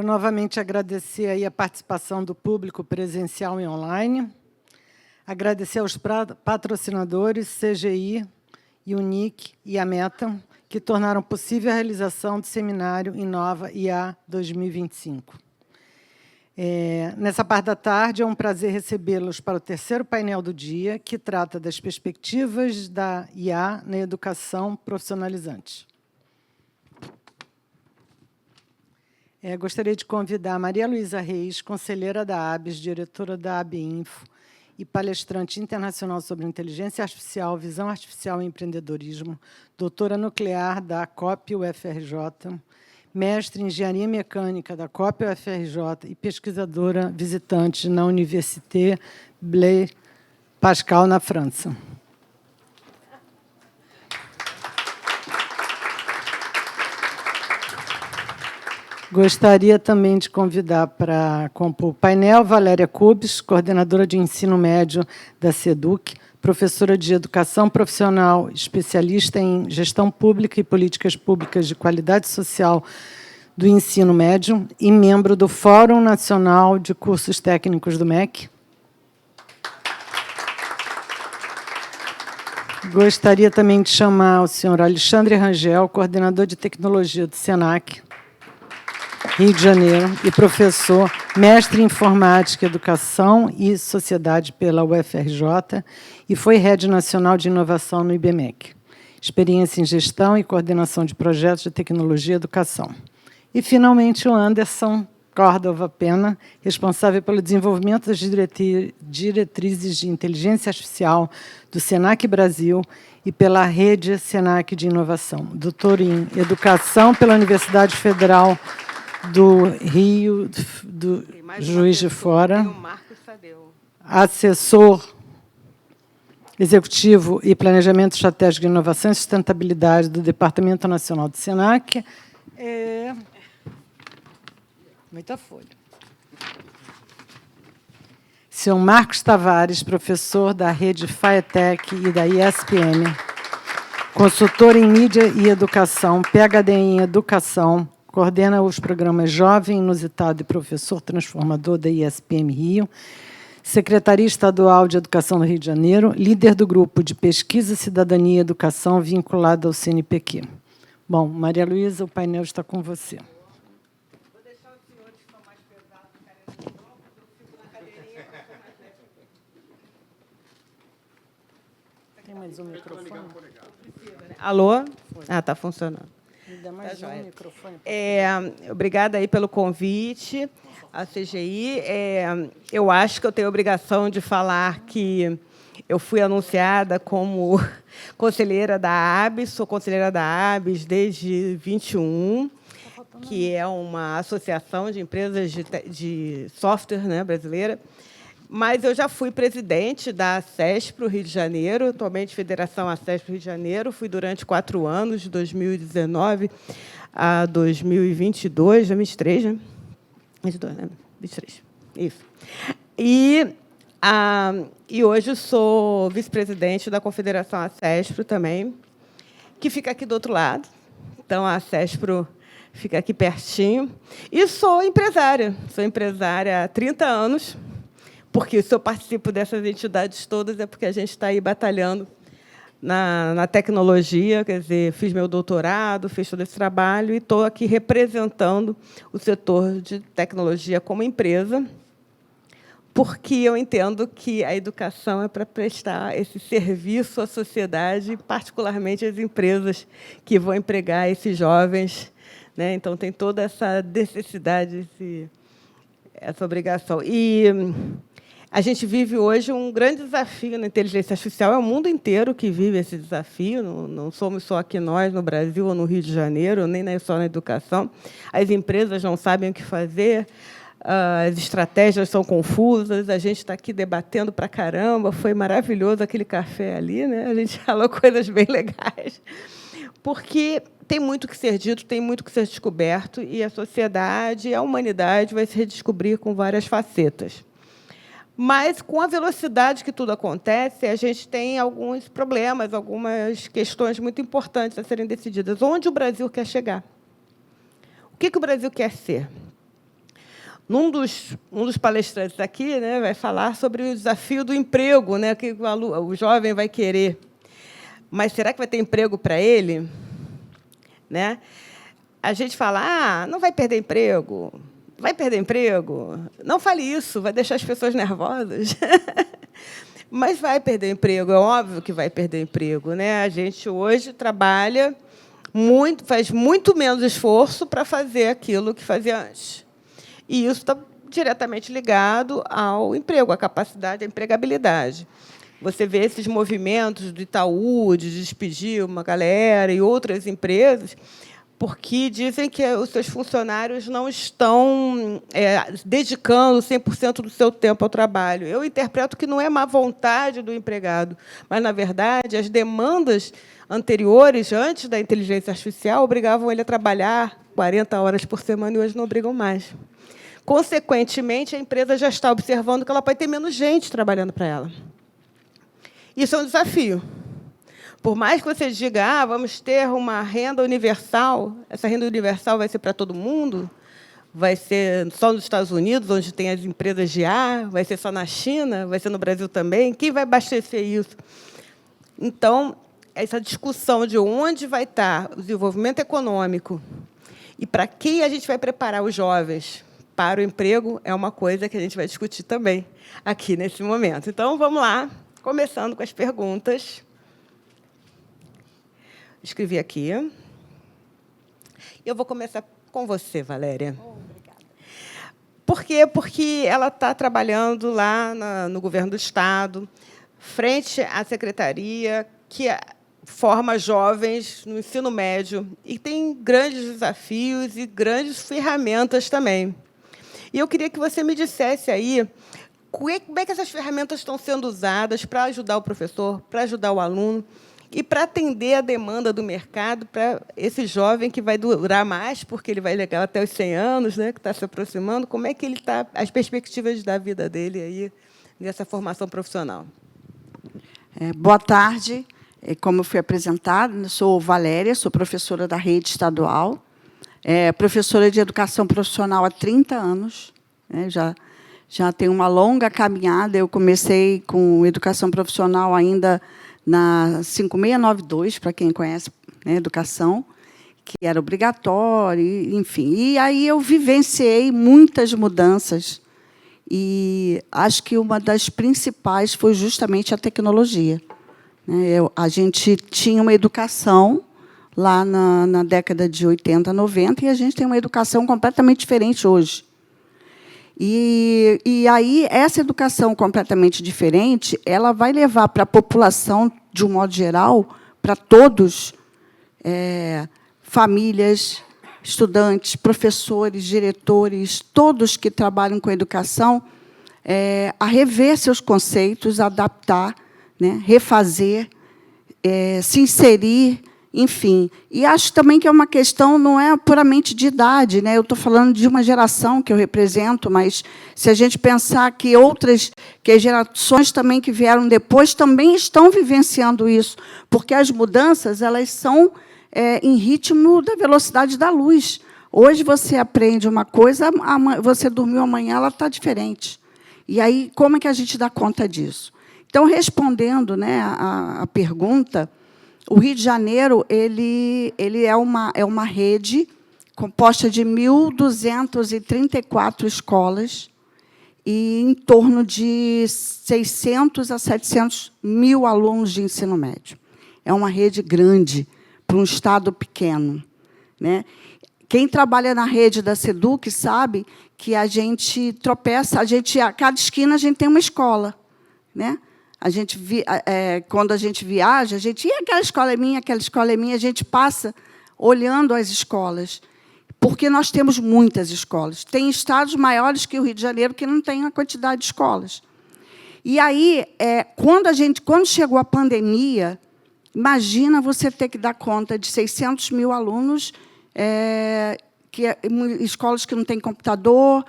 Quero novamente agradecer aí a participação do público presencial e online, agradecer aos patrocinadores CGI, UNIC e a Meta, que tornaram possível a realização do seminário Inova IA 2025. Nessa parte da tarde, é um prazer recebê-los para o terceiro painel do dia, que trata das perspectivas da IA na educação profissionalizante. Gostaria de convidar a Maria Luísa Reis, conselheira da ABES, diretora da ABINFO e palestrante internacional sobre inteligência artificial, visão artificial e empreendedorismo, doutora nuclear da COP UFRJ, mestre em engenharia mecânica da COP UFRJ e pesquisadora visitante na Université Blaise Pascal, na França. Gostaria também de convidar para compor o painel Valéria Cubes, coordenadora de ensino médio da SEDUC, professora de educação profissional, especialista em gestão pública e políticas públicas de qualidade social do ensino médio e membro do Fórum Nacional de Cursos Técnicos do MEC. Gostaria também de chamar o senhor Alexandre Rangel, coordenador de tecnologia do SENAC, Rio de Janeiro, e professor, mestre em Informática, Educação e Sociedade pela UFRJ, e foi Rede Nacional de Inovação no IBMEC. Experiência em Gestão e Coordenação de Projetos de Tecnologia e Educação. E, finalmente, o Anderson Córdova Pena, responsável pelo desenvolvimento das diretrizes de inteligência artificial do SENAC Brasil e pela Rede SENAC de Inovação. Doutor em Educação pela Universidade Federal do Rio, do Juiz de Fora, assessor executivo e planejamento estratégico de inovação e sustentabilidade do Departamento Nacional do SENAC. Muita folha. Senhor Marcos Tavares, professor da Rede FAETEC e da ISPM, consultor em mídia e educação, PhD em educação, coordena os programas Jovem Inusitado e Professor Transformador da ISPM Rio, Secretaria Estadual de Educação do Rio de Janeiro, líder do grupo de Pesquisa, Cidadania e Educação vinculado ao CNPq. Bom, Maria Luísa, o painel está com você. Vou deixar os senhores que são mais pesados ficarem no tronco, eu fico na cadeirinha para ser mais leve. Tem mais um microfone? Alô? Ah, está funcionando. Mais um microfone. Obrigada aí pelo convite à CGI. Eu acho que eu tenho a obrigação de falar que eu fui anunciada como conselheira da ABES, sou conselheira da ABES desde 21, que é uma associação de empresas de software, né, brasileira. Mas eu já fui presidente da ACESP Rio de Janeiro, atualmente Federação ACESP Rio de Janeiro. Fui durante 4 anos, de 2019 a 2022, 2023, né? 22, né? 23, isso. E hoje sou vice-presidente da Confederação ACESP também, que fica aqui do outro lado. Então, a ACESP fica aqui pertinho. E sou empresária há 30 anos, porque se eu participo dessas entidades todas é porque a gente está aí batalhando na tecnologia, quer dizer, fiz meu doutorado, fiz todo esse trabalho e estou aqui representando o setor de tecnologia como empresa, porque eu entendo que a educação é para prestar esse serviço à sociedade, particularmente às empresas que vão empregar esses jovens, né? Então, tem toda essa necessidade, essa obrigação. E a gente vive hoje um grande desafio na inteligência artificial. É o mundo inteiro que vive esse desafio. Não somos só aqui nós, no Brasil ou no Rio de Janeiro, nem só na educação. As empresas não sabem o que fazer, as estratégias são confusas, a gente está aqui debatendo para caramba. Foi maravilhoso aquele café ali, né? A gente falou coisas bem legais. Porque tem muito que ser dito, tem muito que ser descoberto, e a sociedade, a humanidade vai se redescobrir com várias facetas. Mas, com a velocidade que tudo acontece, a gente tem alguns problemas, algumas questões muito importantes a serem decididas. Onde o Brasil quer chegar? O que o Brasil quer ser? Um dos palestrantes aqui, né, vai falar sobre o desafio do emprego, né, que o jovem vai querer. Mas será que vai ter emprego para ele? Né? A gente fala, não vai perder emprego, vai perder emprego. Não fale isso, vai deixar as pessoas nervosas. Mas vai perder emprego, é óbvio que vai perder emprego. Né? A gente hoje trabalha muito, faz muito menos esforço para fazer aquilo que fazia antes. E isso está diretamente ligado ao emprego, à capacidade, à empregabilidade. Você vê esses movimentos do Itaú, de despedir uma galera e outras empresas, porque dizem que os seus funcionários não estão dedicando 100% do seu tempo ao trabalho. Eu interpreto que não é má vontade do empregado, mas, na verdade, as demandas anteriores, antes da inteligência artificial, obrigavam ele a trabalhar 40 horas por semana e hoje não obrigam mais. Consequentemente, a empresa já está observando que ela pode ter menos gente trabalhando para ela. Isso é um desafio. Por mais que você diga, vamos ter uma renda universal, essa renda universal vai ser para todo mundo, vai ser só nos Estados Unidos, onde tem as empresas de ar, vai ser só na China, vai ser no Brasil também, quem vai abastecer isso? Então, essa discussão de onde vai estar o desenvolvimento econômico e para quem a gente vai preparar os jovens para o emprego é uma coisa que a gente vai discutir também aqui nesse momento. Então, vamos lá, começando com as perguntas. Escrevi aqui. Eu vou começar com você, Valéria. Obrigada. Por quê? Porque ela está trabalhando lá no governo do Estado, frente à secretaria que forma jovens no ensino médio e tem grandes desafios e grandes ferramentas também. E eu queria que você me dissesse aí como é que essas ferramentas estão sendo usadas para ajudar o professor, para ajudar o aluno e para atender a demanda do mercado para esse jovem que vai durar mais, porque ele vai levar até os 100 anos, né, que está se aproximando. Como é que ele está, as perspectivas da vida dele aí nessa formação profissional? Boa tarde. Como eu fui apresentada, sou Valéria, sou professora da rede estadual, professora de educação profissional há 30 anos, né, já tenho uma longa caminhada. Eu comecei com educação profissional ainda na 5692, para quem conhece, né, educação, que era obrigatório, enfim. E aí eu vivenciei muitas mudanças, e acho que uma das principais foi justamente a tecnologia. A gente tinha uma educação lá na década de 80, 90, e a gente tem uma educação completamente diferente hoje. E aí, essa educação completamente diferente, ela vai levar para a população, de um modo geral, para todos, famílias, estudantes, professores, diretores, todos que trabalham com educação, a rever seus conceitos, adaptar, né, refazer, se inserir, enfim. E acho também que é uma questão, não é puramente de idade, né? Eu estou falando de uma geração que eu represento, mas se a gente pensar que as gerações também que vieram depois também estão vivenciando isso, porque as mudanças elas são em ritmo da velocidade da luz. Hoje você aprende uma coisa, você dormiu amanhã, ela está diferente. E aí, como é que a gente dá conta disso? Então, respondendo, né, a pergunta, o Rio de Janeiro ele é uma rede composta de 1.234 escolas e em torno de 600 a 700 mil alunos de ensino médio. É uma rede grande para um estado pequeno, né? Quem trabalha na rede da SEDUC sabe que a gente tropeça, a cada esquina a gente tem uma escola, né? Quando a gente viaja, e aquela escola é minha, a gente passa olhando as escolas, porque nós temos muitas escolas. Tem estados maiores que o Rio de Janeiro que não tem a quantidade de escolas. E aí, quando chegou a pandemia, imagina você ter que dar conta de 600 mil alunos, escolas que não têm computador,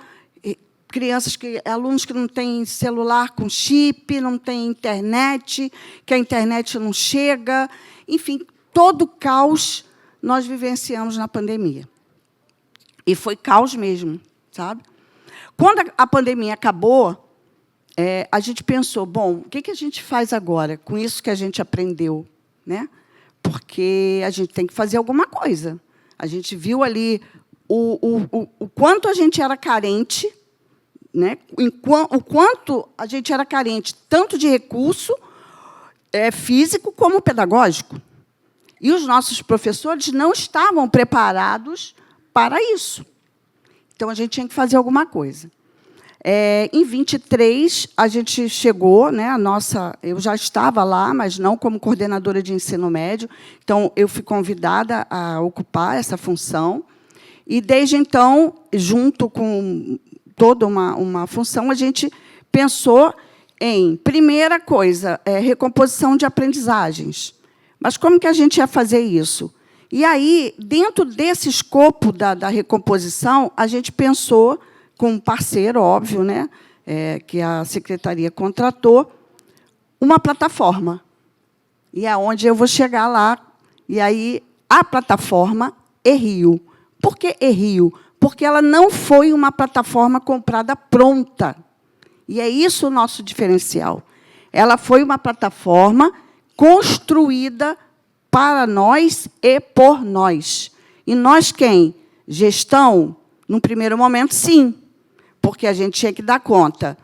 alunos que não têm celular com chip, não têm internet, que a internet não chega. Enfim, todo o caos nós vivenciamos na pandemia. E foi caos mesmo, sabe? Quando a pandemia acabou, a gente pensou, bom, o que a gente faz agora com isso que a gente aprendeu, né? Porque a gente tem que fazer alguma coisa. A gente viu ali o quanto a gente era carente, né? O quanto a gente era carente, tanto de recurso físico como pedagógico. E os nossos professores não estavam preparados para isso. Então, a gente tinha que fazer alguma coisa. Em 23, a gente chegou, né, eu já estava lá, mas não como coordenadora de ensino médio, então, eu fui convidada a ocupar essa função, e, desde então, junto com toda uma função, a gente pensou em, primeira coisa, recomposição de aprendizagens. Mas como que a gente ia fazer isso? E aí, dentro desse escopo da recomposição, a gente pensou, com um parceiro, óbvio, né, que a secretaria contratou, uma plataforma. E é onde eu vou chegar lá. E aí, a plataforma eRio. Por que eRio? Porque ela não foi uma plataforma comprada pronta. E é isso o nosso diferencial. Ela foi uma plataforma construída para nós e por nós. E nós quem? Gestão? Num primeiro momento, sim, porque a gente tinha que dar conta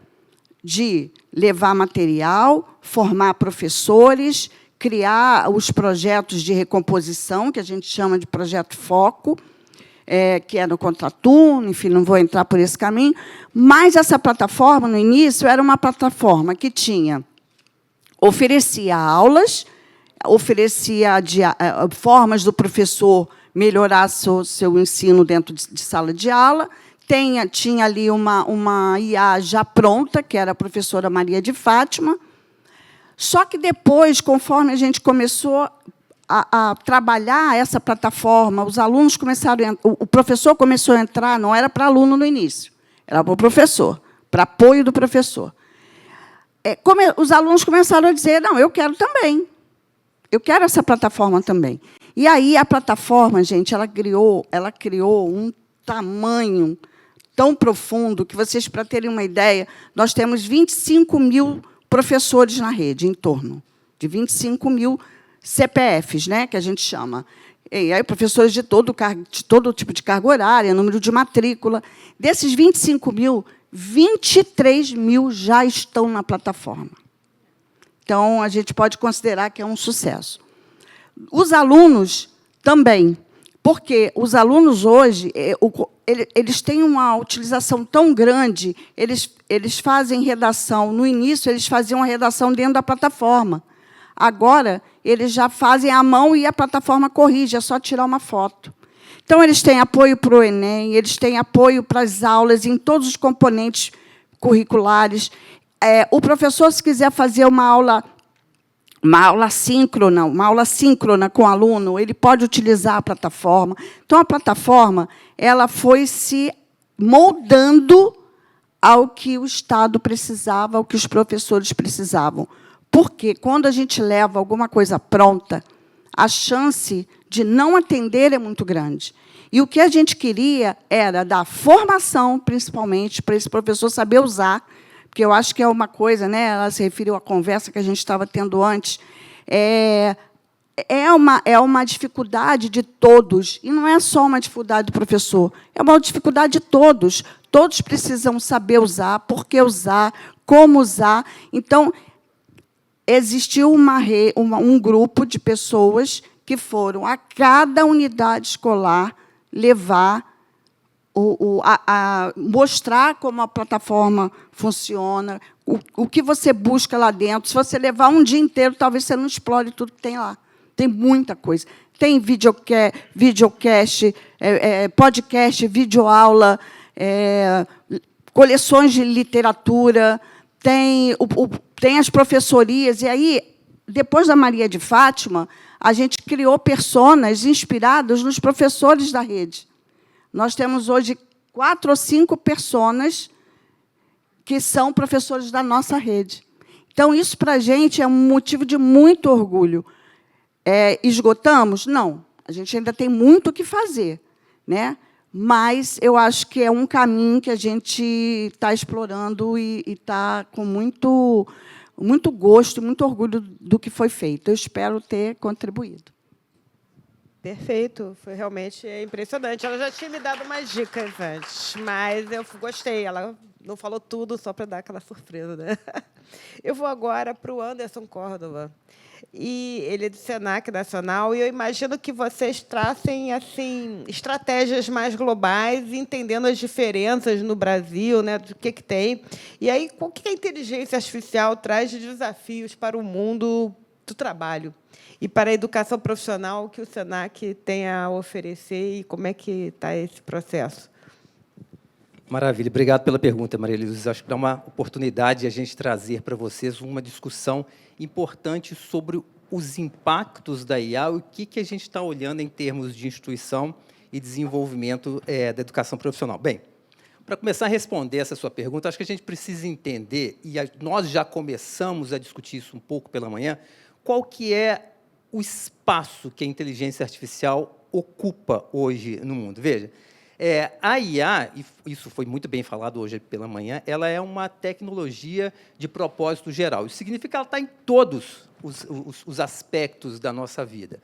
de levar material, formar professores, criar os projetos de recomposição, que a gente chama de projeto Foco, que é no contraturno, enfim, não vou entrar por esse caminho, mas essa plataforma, no início, era uma plataforma que oferecia aulas, oferecia formas do professor melhorar seu ensino dentro de sala de aula, tinha ali uma IA já pronta, que era a professora Maria de Fátima. Só que depois, conforme a gente começou a trabalhar essa plataforma, os alunos começaram, o professor começou a entrar, não era para aluno no início, era para o professor, para apoio do professor. Os alunos começaram a dizer, não, eu quero também. Eu quero essa plataforma também. E aí, a plataforma, gente, ela criou um tamanho tão profundo que vocês, para terem uma ideia, nós temos 25 mil professores na rede, em torno de 25 mil CPFs, né, que a gente chama. E aí, professores de todo tipo de carga horária, número de matrícula. Desses 25 mil, 23 mil já estão na plataforma. Então, a gente pode considerar que é um sucesso. Os alunos também, porque os alunos hoje eles têm uma utilização tão grande, eles fazem redação. No início, eles faziam a redação dentro da plataforma. Agora, eles já fazem à mão e a plataforma corrige, é só tirar uma foto. Então, eles têm apoio para o Enem, eles têm apoio para as aulas em todos os componentes curriculares. O professor, se quiser fazer uma aula síncrona com o aluno, ele pode utilizar a plataforma. Então, a plataforma ela foi se moldando ao que o Estado precisava, ao que os professores precisavam. Porque, quando a gente leva alguma coisa pronta, a chance de não atender é muito grande. E o que a gente queria era dar formação, principalmente, para esse professor saber usar, porque eu acho que é uma coisa, né, ela se referiu à conversa que a gente estava tendo antes, é uma dificuldade de todos, e não é só uma dificuldade do professor, é uma dificuldade de todos. Todos precisam saber usar, por que usar, como usar. Então, existiu um grupo de pessoas que foram a cada unidade escolar levar, mostrar como a plataforma funciona, o que você busca lá dentro. Se você levar um dia inteiro, talvez você não explore tudo que tem lá. Tem muita coisa. Tem videocast, podcast, videoaula, coleções de literatura, tem as professorias. E aí, depois da Maria de Fátima, a gente criou personas inspiradas nos professores da rede. Nós temos hoje 4 ou 5 personas que são professores da nossa rede. Então, isso, para a gente, é um motivo de muito orgulho. Esgotamos? Não. A gente ainda tem muito o que fazer, né? mas eu acho que é um caminho que a gente está explorando e está com muito gosto, muito orgulho do que foi feito. Eu espero ter contribuído. Perfeito, foi realmente impressionante. Ela já tinha me dado umas dicas antes, mas eu gostei. Ela não falou tudo só para dar aquela surpresa, né? Eu vou agora para o Anderson Córdova. E ele é do Senac Nacional, e eu imagino que vocês tracem assim estratégias mais globais, entendendo as diferenças no Brasil, né, do que tem. E aí, o que a inteligência artificial traz de desafios para o mundo do trabalho e para a educação profissional que o Senac tem a oferecer, e como é que está esse processo? Maravilha. Obrigado pela pergunta, Maria Luísa. Acho que é uma oportunidade de a gente trazer para vocês uma discussão importante sobre os impactos da IA, o que a gente está olhando em termos de instituição e desenvolvimento da educação profissional. Bem, para começar a responder essa sua pergunta, acho que a gente precisa entender, e nós já começamos a discutir isso um pouco pela manhã, qual que é o espaço que a inteligência artificial ocupa hoje no mundo. Veja, a IA, e isso foi muito bem falado hoje pela manhã, ela é uma tecnologia de propósito geral. Isso significa que ela está em todos os aspectos da nossa vida.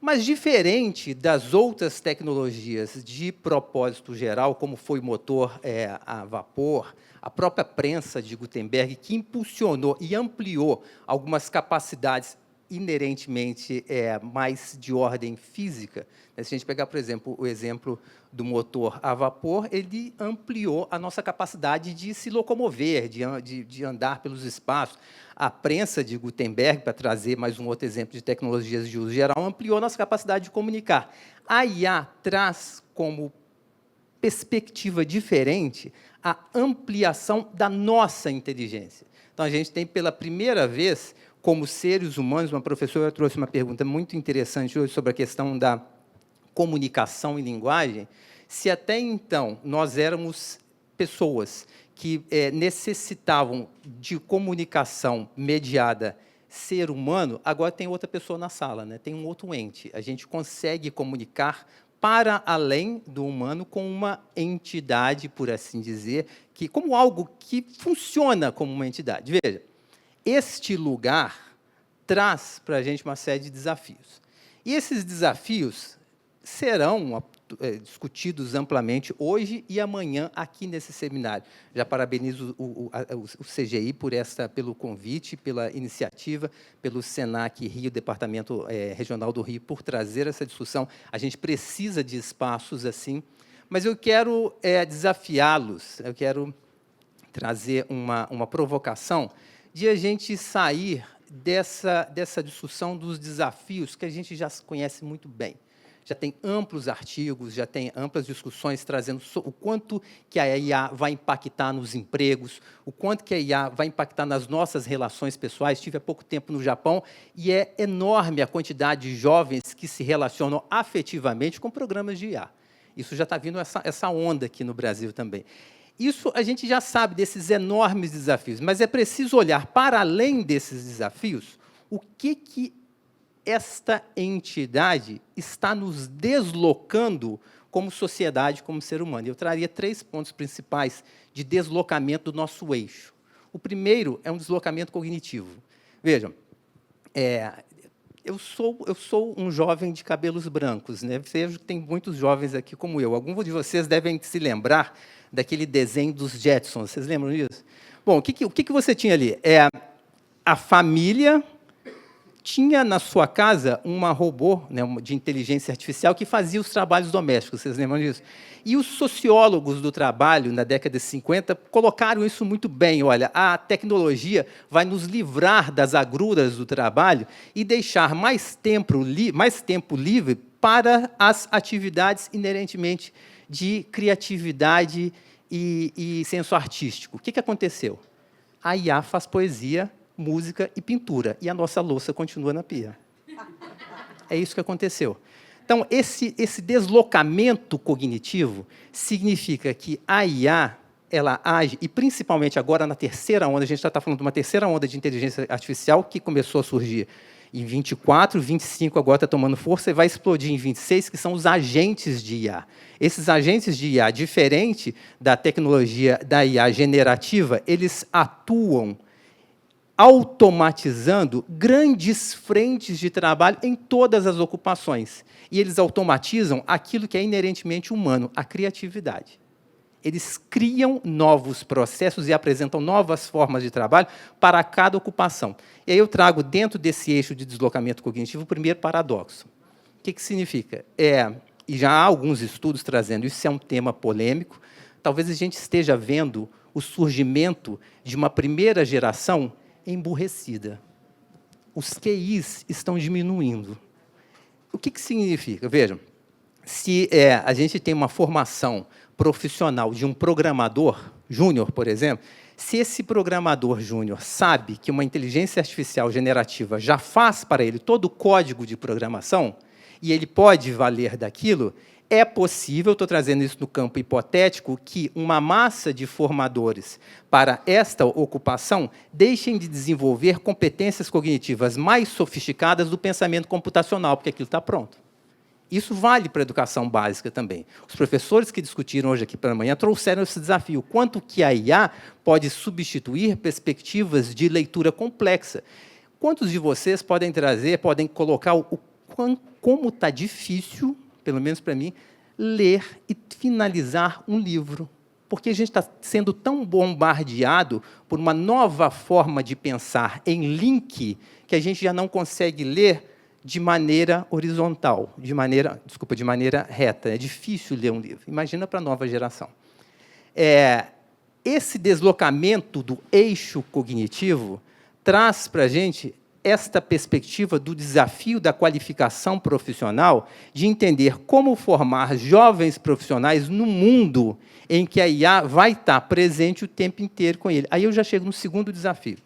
Mas, diferente das outras tecnologias de propósito geral, como foi o motor a vapor, a própria prensa de Gutenberg, que impulsionou e ampliou algumas capacidades inerentemente mais de ordem física. Se a gente pegar, por exemplo, o exemplo do motor a vapor, ele ampliou a nossa capacidade de se locomover, de andar pelos espaços. A prensa de Gutenberg, para trazer mais um outro exemplo de tecnologias de uso geral, ampliou a nossa capacidade de comunicar. A IA traz como perspectiva diferente a ampliação da nossa inteligência. Então, a gente tem, pela primeira vez, como seres humanos, uma professora trouxe uma pergunta muito interessante hoje sobre a questão da comunicação e linguagem. Se até então nós éramos pessoas que necessitavam de comunicação mediada ser humano, agora tem outra pessoa na sala, né? Tem um outro ente. A gente consegue comunicar para além do humano com uma entidade, por assim dizer, que como algo que funciona como uma entidade. Veja, este lugar traz para a gente uma série de desafios. E esses desafios serão discutidos amplamente hoje e amanhã aqui nesse seminário. Já parabenizo o CGI pelo convite, pela iniciativa, pelo Senac Rio, Departamento Regional do Rio, por trazer essa discussão. A gente precisa de espaços assim, mas eu quero desafiá-los, eu quero trazer uma provocação de a gente sair dessa discussão dos desafios que a gente já conhece muito bem. Já tem amplos artigos, já tem amplas discussões trazendo o quanto que a IA vai impactar nos empregos, o quanto que a IA vai impactar nas nossas relações pessoais. Estive há pouco tempo no Japão e é enorme a quantidade de jovens que se relacionam afetivamente com programas de IA. Isso já está vindo essa onda aqui no Brasil também. Isso a gente já sabe desses enormes desafios, mas é preciso olhar para além desses desafios o que esta entidade está nos deslocando como sociedade, como ser humano. Eu traria 3 pontos principais de deslocamento do nosso eixo. O primeiro é um deslocamento cognitivo. Vejam, eu sou um jovem de cabelos brancos, né? Vejo que tem muitos jovens aqui como eu. Alguns de vocês devem se lembrar daquele desenho dos Jetsons. Vocês lembram disso? Bom, o que você tinha ali? A família tinha na sua casa uma robô, né, de inteligência artificial que fazia os trabalhos domésticos. Vocês lembram disso? E os sociólogos do trabalho, na década de 50, colocaram isso muito bem. Olha, a tecnologia vai nos livrar das agruras do trabalho e deixar mais tempo livre para as atividades inerentemente de criatividade e senso artístico. O que aconteceu? A IA faz poesia, música e pintura, e a nossa louça continua na pia. É isso que aconteceu. Então, esse deslocamento cognitivo significa que a IA ela age, e principalmente agora na terceira onda, a gente já está falando de uma terceira onda de inteligência artificial que começou a surgir Em 24, 25 agora está tomando força e vai explodir em 26, que são os agentes de IA. Esses agentes de IA, diferente da tecnologia da IA generativa, eles atuam automatizando grandes frentes de trabalho em todas as ocupações. E eles automatizam aquilo que é inerentemente humano, a criatividade. Eles criam novos processos e apresentam novas formas de trabalho para cada ocupação. E aí eu trago, dentro desse eixo de deslocamento cognitivo, o primeiro paradoxo. O que significa? E já há alguns estudos trazendo isso, é um tema polêmico. Talvez a gente esteja vendo o surgimento de uma primeira geração emburrecida. Os QIs estão diminuindo. O que significa? Vejam, se a gente tem uma formação profissional de um programador júnior, por exemplo, se esse programador júnior sabe que uma inteligência artificial generativa já faz para ele todo o código de programação, e ele pode valer daquilo, é possível, estou trazendo isso no campo hipotético, que uma massa de formadores para esta ocupação deixem de desenvolver competências cognitivas mais sofisticadas do pensamento computacional, porque aquilo está pronto. Isso vale para a educação básica também. Os professores que discutiram hoje aqui pela manhã trouxeram esse desafio. Quanto que a IA pode substituir perspectivas de leitura complexa? Quantos de vocês podem trazer, podem colocar como está difícil, pelo menos para mim, ler e finalizar um livro? Porque a gente está sendo tão bombardeado por uma nova forma de pensar em link que a gente já não consegue ler de maneira horizontal, de maneira reta. É difícil ler um livro. Imagina para a nova geração. Esse deslocamento do eixo cognitivo traz para a gente esta perspectiva do desafio da qualificação profissional, de entender como formar jovens profissionais no mundo em que a IA vai estar presente o tempo inteiro com ele. Aí eu já chego no segundo desafio.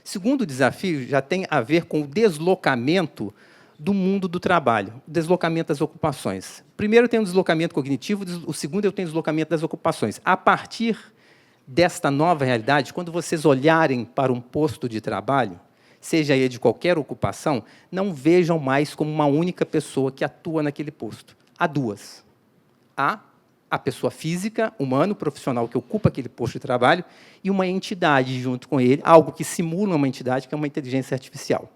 O segundo desafio já tem a ver com o deslocamento do mundo do trabalho, o deslocamento das ocupações. Primeiro eu tenho um deslocamento cognitivo, o segundo eu tenho o deslocamento das ocupações. A partir desta nova realidade, quando vocês olharem para um posto de trabalho, seja ele de qualquer ocupação, não vejam mais como uma única pessoa que atua naquele posto. Há duas. Há a pessoa física, humano, profissional, que ocupa aquele posto de trabalho, e uma entidade junto com ele, algo que simula uma entidade, que é uma inteligência artificial.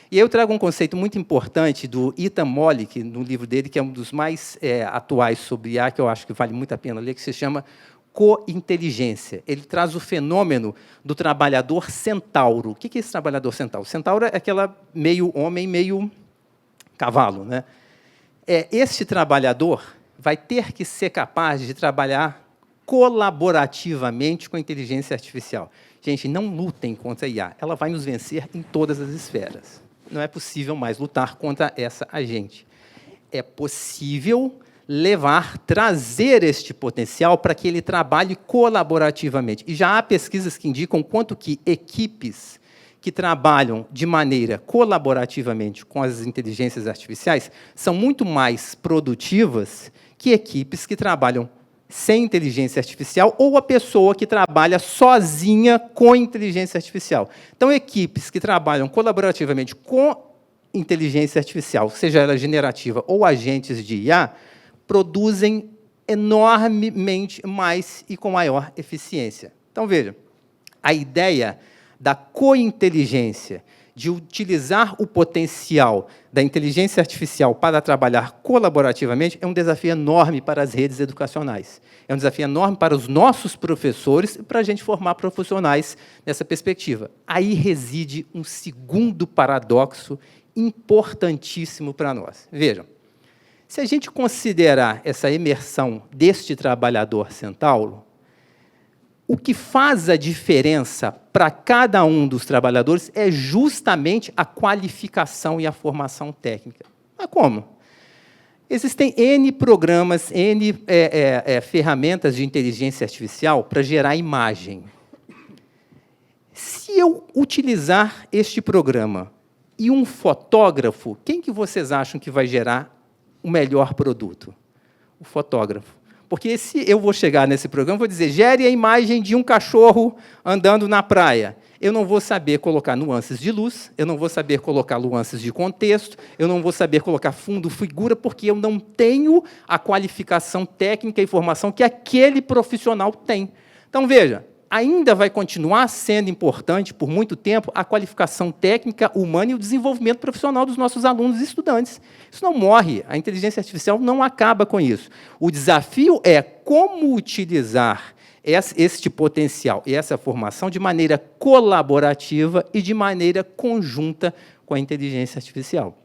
E aí eu trago um conceito muito importante do Ethan Mollick, no livro dele, que é um dos mais atuais sobre IA, que eu acho que vale muito a pena ler, que se chama Cointeligência. Ele traz o fenômeno do trabalhador centauro. O que é esse trabalhador centauro? Centauro é aquela meio homem, meio cavalo, né? Este trabalhador vai ter que ser capaz de trabalhar colaborativamente com a inteligência artificial. Gente, não lutem contra a IA. Ela vai nos vencer em todas as esferas. Não é possível mais lutar contra essa agente. É possível trazer este potencial para que ele trabalhe colaborativamente. E já há pesquisas que indicam quanto que equipes que trabalham de maneira colaborativamente com as inteligências artificiais são muito mais produtivas que equipes que trabalham sem inteligência artificial ou a pessoa que trabalha sozinha com inteligência artificial. Então, equipes que trabalham colaborativamente com inteligência artificial, seja ela generativa ou agentes de IA, produzem enormemente mais e com maior eficiência. Então, veja, a ideia da cointeligência, de utilizar o potencial da inteligência artificial para trabalhar colaborativamente, é um desafio enorme para as redes educacionais. É um desafio enorme para os nossos professores e para a gente formar profissionais nessa perspectiva. Aí reside um segundo paradoxo importantíssimo para nós. Vejam, se a gente considerar essa imersão deste trabalhador centauro, o que faz a diferença para cada um dos trabalhadores é justamente a qualificação e a formação técnica. Mas como? Existem N programas, N ferramentas de inteligência artificial para gerar imagem. Se eu utilizar este programa e um fotógrafo, quem que vocês acham que vai gerar o melhor produto? O fotógrafo. Porque se eu vou chegar nesse programa, vou dizer, gere a imagem de um cachorro andando na praia. eu não vou saber colocar nuances de luz, eu não vou saber colocar nuances de contexto, eu não vou saber colocar fundo, figura, porque eu não tenho a qualificação técnica e formação que aquele profissional tem. Então, veja, ainda vai continuar sendo importante, por muito tempo, a qualificação técnica humana e o desenvolvimento profissional dos nossos alunos e estudantes. Isso não morre, a inteligência artificial não acaba com isso. O desafio é como utilizar este potencial e essa formação de maneira colaborativa e de maneira conjunta com a inteligência artificial.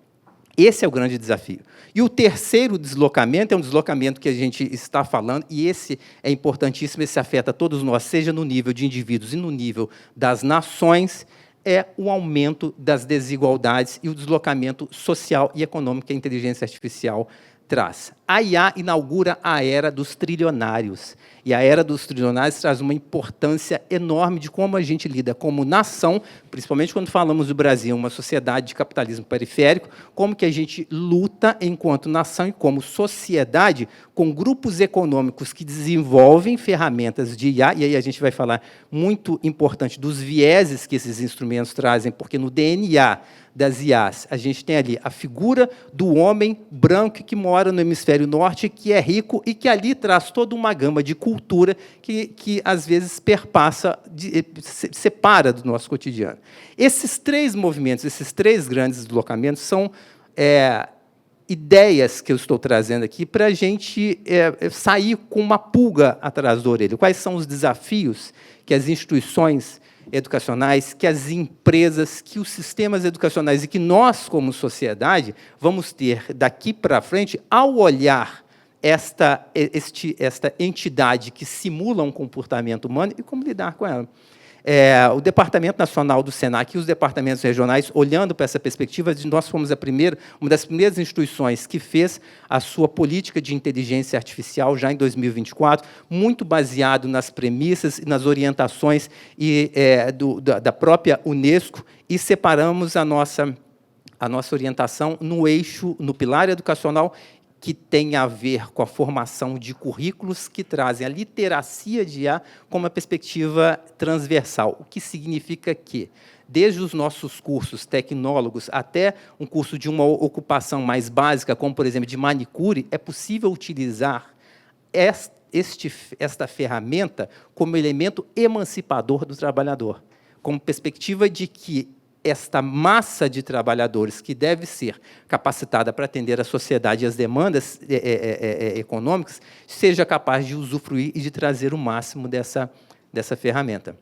Esse é o grande desafio. E o terceiro deslocamento é um deslocamento que a gente está falando, e esse é importantíssimo, esse afeta todos nós, seja no nível de indivíduos e no nível das nações, é o aumento das desigualdades e o deslocamento social e econômico que a inteligência artificial traz. A IA inaugura a era dos trilionários. E a era dos trilionários traz uma importância enorme de como a gente lida como nação, principalmente quando falamos do Brasil, uma sociedade de capitalismo periférico, como que a gente luta enquanto nação e como sociedade com grupos econômicos que desenvolvem ferramentas de IA, e aí a gente vai falar muito importante dos vieses que esses instrumentos trazem, porque no DNA das IAs, a gente tem ali a figura do homem branco que mora no hemisfério norte, que é rico e que ali traz toda uma gama de cultura que às vezes perpassa, separa do nosso cotidiano. Esses três movimentos, esses três grandes deslocamentos são ideias que eu estou trazendo aqui para a gente sair com uma pulga atrás da orelha. Quais são os desafios que as instituições educacionais, que as empresas, que os sistemas educacionais e que nós, como sociedade, vamos ter daqui para frente ao olhar esta entidade que simula um comportamento humano e como lidar com ela. O Departamento Nacional do SENAC e os departamentos regionais, olhando para essa perspectiva, nós fomos uma das primeiras instituições que fez a sua política de inteligência artificial já em 2024, muito baseado nas premissas e nas orientações da própria Unesco, e separamos a nossa orientação no eixo, no pilar educacional, que tem a ver com a formação de currículos que trazem a literacia de IA como uma perspectiva transversal, o que significa que, desde os nossos cursos tecnólogos até um curso de uma ocupação mais básica, como, por exemplo, de manicure, é possível utilizar esta ferramenta como elemento emancipador do trabalhador, como perspectiva de que esta massa de trabalhadores que deve ser capacitada para atender a sociedade e as demandas econômicas, seja capaz de usufruir e de trazer o máximo dessa ferramenta.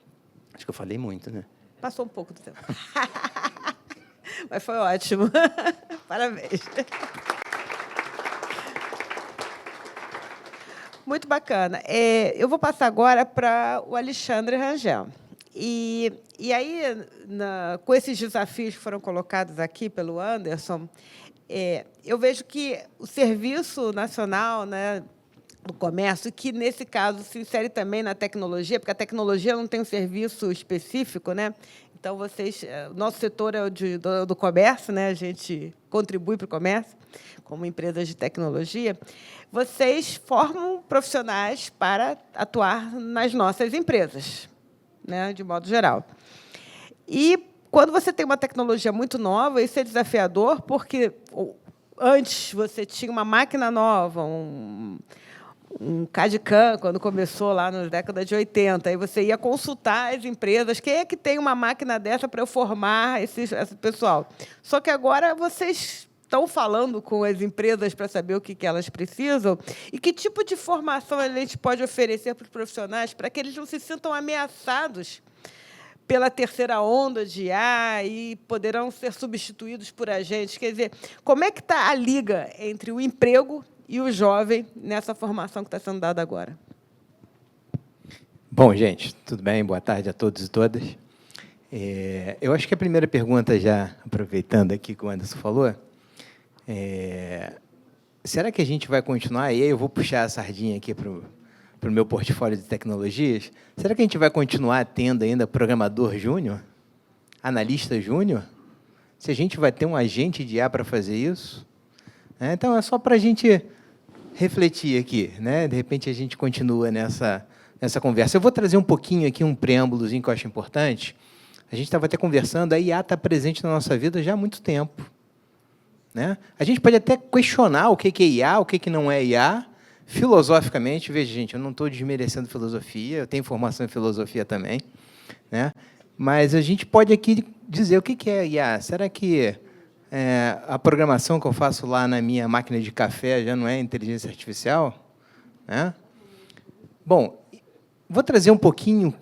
Acho que eu falei muito, né? Passou um pouco do tempo. Mas foi ótimo. Parabéns. Muito bacana. Eu vou passar agora para o Alexandre Rangel. E aí, com esses desafios que foram colocados aqui pelo Anderson, eu vejo que o Serviço Nacional, né, do Comércio, que, nesse caso, se insere também na tecnologia, porque a tecnologia não tem um serviço específico, né? Então, nosso setor é o do comércio, né? A gente contribui para o comércio, como empresas de tecnologia. Vocês formam profissionais para atuar nas nossas empresas, né, de modo geral. E, quando você tem uma tecnologia muito nova, isso é desafiador, porque antes você tinha uma máquina nova, um CAD/CAM, quando começou lá nas décadas de 80, aí você ia consultar as empresas, quem é que tem uma máquina dessa para eu formar esse pessoal? Só que agora vocês estão falando com as empresas para saber o que elas precisam e que tipo de formação a gente pode oferecer para os profissionais para que eles não se sintam ameaçados pela terceira onda de IA e poderão ser substituídos por agentes. Quer dizer, como é que está a liga entre o emprego e o jovem nessa formação que está sendo dada agora? Bom, gente, tudo bem? Boa tarde a todos e todas. Eu acho que a primeira pergunta, já aproveitando aqui que o Anderson falou, será que a gente vai continuar, e aí eu vou puxar a sardinha aqui para o meu portfólio de tecnologias, será que a gente vai continuar tendo ainda programador júnior, analista júnior? Se a gente vai ter um agente de IA para fazer isso? Então, é só para a gente refletir aqui, né? De repente, a gente continua nessa conversa. Eu vou trazer um pouquinho aqui, um preâmbulozinho que eu acho importante. A gente estava até conversando, a IA está presente na nossa vida já há muito tempo. Né? A gente pode até questionar o que é IA, o que não é IA, filosoficamente. Veja, gente, eu não estou desmerecendo filosofia, eu tenho formação em filosofia também. Né? Mas a gente pode aqui dizer o que é IA. Será que a programação que eu faço lá na minha máquina de café já não é inteligência artificial? Né? Bom, vou trazer um pouquinho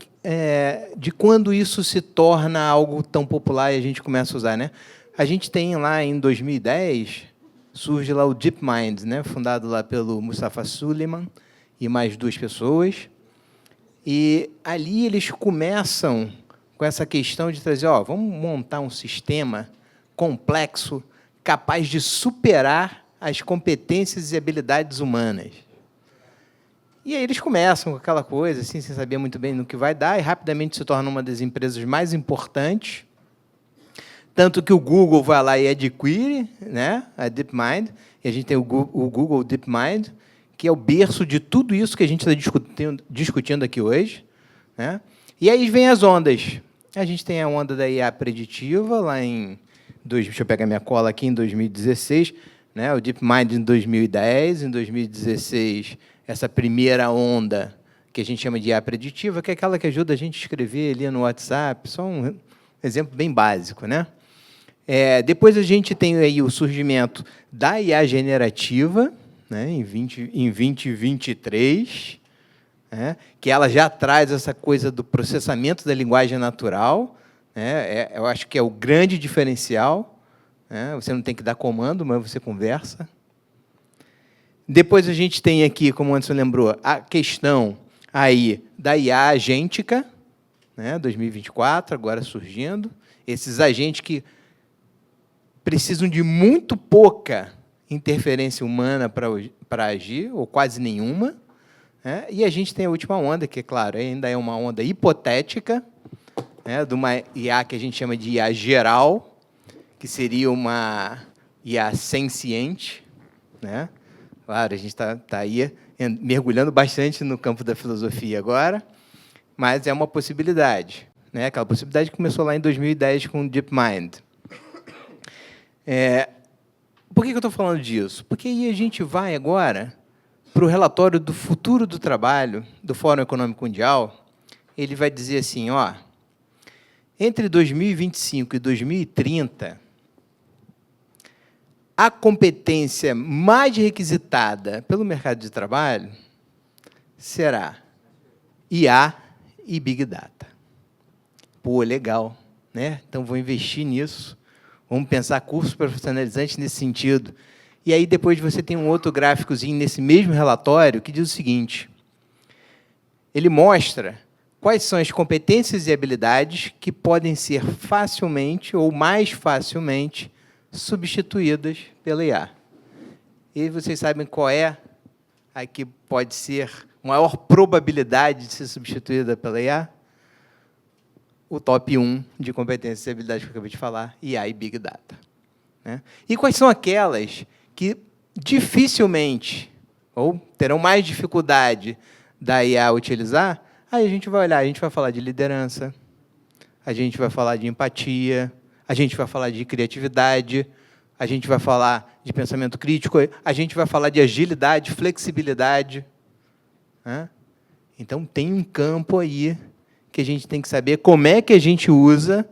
de quando isso se torna algo tão popular e a gente começa a usar. Né? A gente tem lá em 2010, surge lá o DeepMind, né? Fundado lá pelo Mustafa Suleyman e mais 2 pessoas. E ali eles começam com essa questão de trazer, vamos montar um sistema complexo, capaz de superar as competências e habilidades humanas. E aí eles começam com aquela coisa, assim, sem saber muito bem no que vai dar, e rapidamente se torna uma das empresas mais importantes, tanto que o Google vai lá e adquire, né, a DeepMind, e a gente tem o Google DeepMind, que é o berço de tudo isso que a gente está discutindo aqui hoje. Né? E aí vem as ondas. A gente tem a onda da IA preditiva, lá em... deixa eu pegar minha cola aqui, em 2016, né? O DeepMind em 2010, em 2016, essa primeira onda, que a gente chama de IA preditiva, que é aquela que ajuda a gente a escrever ali no WhatsApp, só um exemplo bem básico. Né? Depois a gente tem aí o surgimento da IA generativa, né, em 2023, né, que ela já traz essa coisa do processamento da linguagem natural. Né, eu acho que é o grande diferencial. Né, você não tem que dar comando, mas você conversa. Depois a gente tem aqui, como o Anderson lembrou, a questão aí da IA agêntica, né, 2024, agora surgindo. Esses agentes que precisam de muito pouca interferência humana para agir, ou quase nenhuma. Né? E a gente tem a última onda, que, claro, ainda é uma onda hipotética, né, de uma IA que a gente chama de IA geral, que seria uma IA senciente. Né? Claro, a gente está aí mergulhando bastante no campo da filosofia agora, mas é uma possibilidade. Né? Aquela possibilidade que começou lá em 2010 com o DeepMind. Por que eu estou falando disso? Porque aí a gente vai agora para o relatório do futuro do trabalho do Fórum Econômico Mundial. Ele vai dizer assim, entre 2025 e 2030, a competência mais requisitada pelo mercado de trabalho será IA e Big Data. Pô, legal, né? Então, vou investir nisso. Vamos pensar cursos profissionalizantes nesse sentido. E aí, depois, você tem um outro gráficozinho nesse mesmo relatório que diz o seguinte. Ele mostra quais são as competências e habilidades que podem ser facilmente ou mais facilmente substituídas pela IA. E vocês sabem qual é a que pode ser a maior probabilidade de ser substituída pela IA? O top 1 de competências e habilidades que eu acabei de falar, IA e Big Data. Né? E quais são aquelas que dificilmente, ou terão mais dificuldade da IA utilizar? Aí a gente vai olhar, a gente vai falar de liderança, a gente vai falar de empatia, a gente vai falar de criatividade, a gente vai falar de pensamento crítico, a gente vai falar de agilidade, flexibilidade. Né? Então, tem um campo aí que a gente tem que saber como é que a gente usa,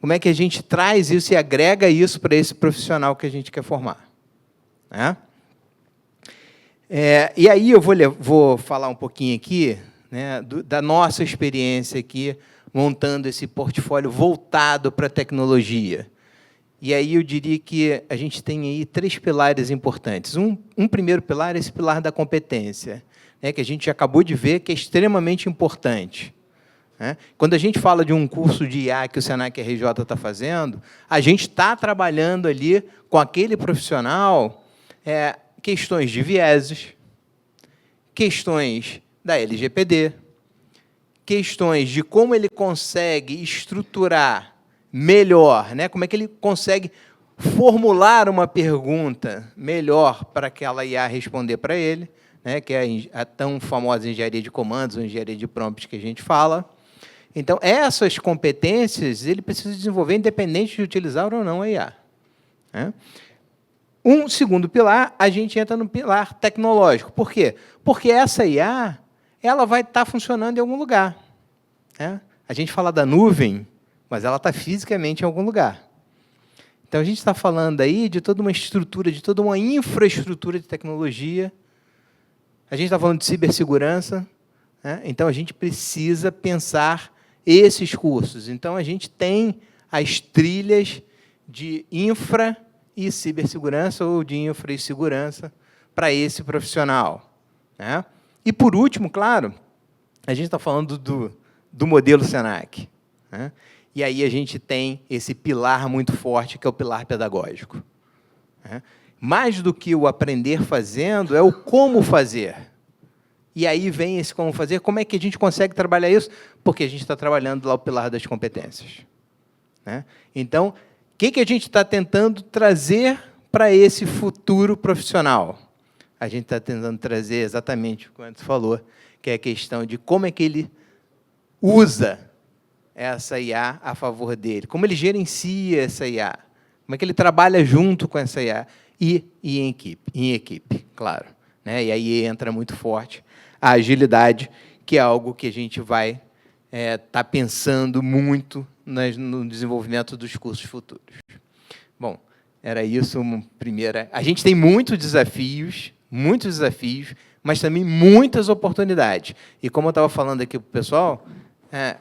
como é que a gente traz isso e agrega isso para esse profissional que a gente quer formar. Né? E aí eu vou falar um pouquinho aqui, né, da nossa experiência aqui, montando esse portfólio voltado para a tecnologia. E aí eu diria que a gente tem aí 3 pilares importantes. Um primeiro pilar é esse pilar da competência, né, que a gente acabou de ver que é extremamente importante. Né? Quando a gente fala de um curso de IA que o Senac RJ está fazendo, a gente está trabalhando ali com aquele profissional questões de vieses, questões da LGPD, questões de como ele consegue estruturar melhor, né? Como é que ele consegue formular uma pergunta melhor para aquela IA responder para ele, né? Que é a tão famosa engenharia de comandos, ou engenharia de prompts que a gente fala. Então, essas competências ele precisa desenvolver independente de utilizar ou não a IA. Né? Um segundo pilar, a gente entra no pilar tecnológico. Por quê? Porque essa IA ela vai estar funcionando em algum lugar. Né? A gente fala da nuvem, mas ela está fisicamente em algum lugar. Então, a gente está falando aí de toda uma estrutura, de toda uma infraestrutura de tecnologia. A gente está falando de cibersegurança. Né? Então, a gente precisa pensar esses cursos. Então, a gente tem as trilhas de infra e cibersegurança ou de infra e segurança para esse profissional. Né? E, por último, claro, a gente está falando do modelo Senac. Né? E aí a gente tem esse pilar muito forte, que é o pilar pedagógico. Né? Mais do que o aprender fazendo, é o como fazer. E aí vem esse como fazer. Como é que a gente consegue trabalhar isso? Porque a gente está trabalhando lá o pilar das competências. Né? Então, o que a gente está tentando trazer para esse futuro profissional? A gente está tentando trazer exatamente o que o Anderson falou, que é a questão de como é que ele usa essa IA a favor dele, como ele gerencia essa IA, como é que ele trabalha junto com essa IA e em equipe, claro. Né? E aí entra muito forte a agilidade, que é algo que a gente vai estar pensando muito no desenvolvimento dos cursos futuros. Bom, era isso uma primeira. A gente tem muitos desafios, mas também muitas oportunidades. E como eu estava falando aqui para o pessoal,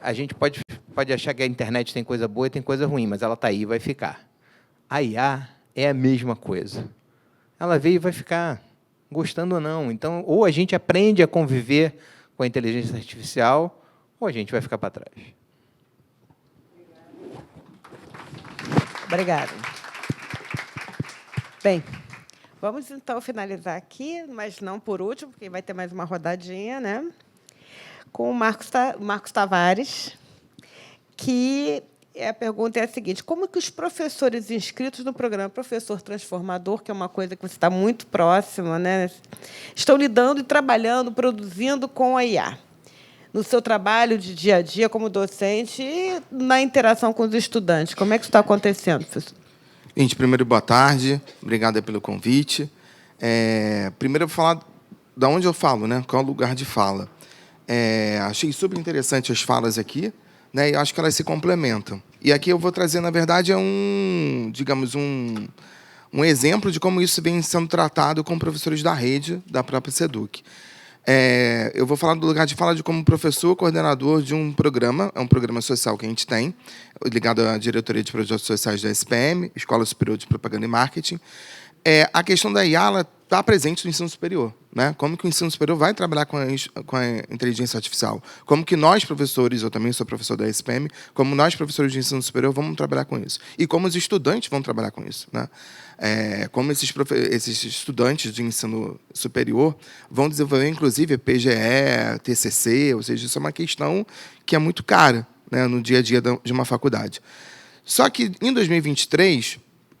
a gente pode achar que a internet tem coisa boa e tem coisa ruim, mas ela está aí e vai ficar. A IA é a mesma coisa. Ela veio e vai ficar, gostando ou não. Então, ou a gente aprende a conviver com a inteligência artificial, ou a gente vai ficar para trás. Obrigada. Bem, vamos, então, finalizar aqui, mas não por último, porque vai ter mais uma rodadinha, né? Com o Marcos Tavares, que a pergunta é a seguinte: como que os professores inscritos no programa Professor Transformador, que é uma coisa que você está muito próxima, né, estão lidando e trabalhando, produzindo com a IA? No seu trabalho de dia a dia como docente e na interação com os estudantes. Como é que isso está acontecendo, professor? Gente, primeiro, boa tarde. Obrigada pelo convite. Primeiro, eu vou falar de onde eu falo, né? Qual é o lugar de fala. Achei super interessante as falas aqui, né? E acho que elas se complementam. E aqui eu vou trazer, na verdade, digamos, um exemplo de como isso vem sendo tratado com professores da rede, da própria SEDUC. Eu vou falar do lugar de fala de como professor coordenador de um programa, é um programa social que a gente tem, ligado à diretoria de projetos sociais da SPM, Escola Superior de Propaganda e Marketing. A questão da IA está presente no ensino superior. Né? Como que o ensino superior vai trabalhar com a inteligência artificial? Como que nós, professores, eu também sou professor da SPM, como nós, professores de ensino superior, vamos trabalhar com isso? E como os estudantes vão trabalhar com isso? Né? Como esses estudantes de ensino superior vão desenvolver, inclusive, PGE, TCC, ou seja, isso é uma questão que é muito cara, né, no dia a dia de uma faculdade. Só que, em 2023...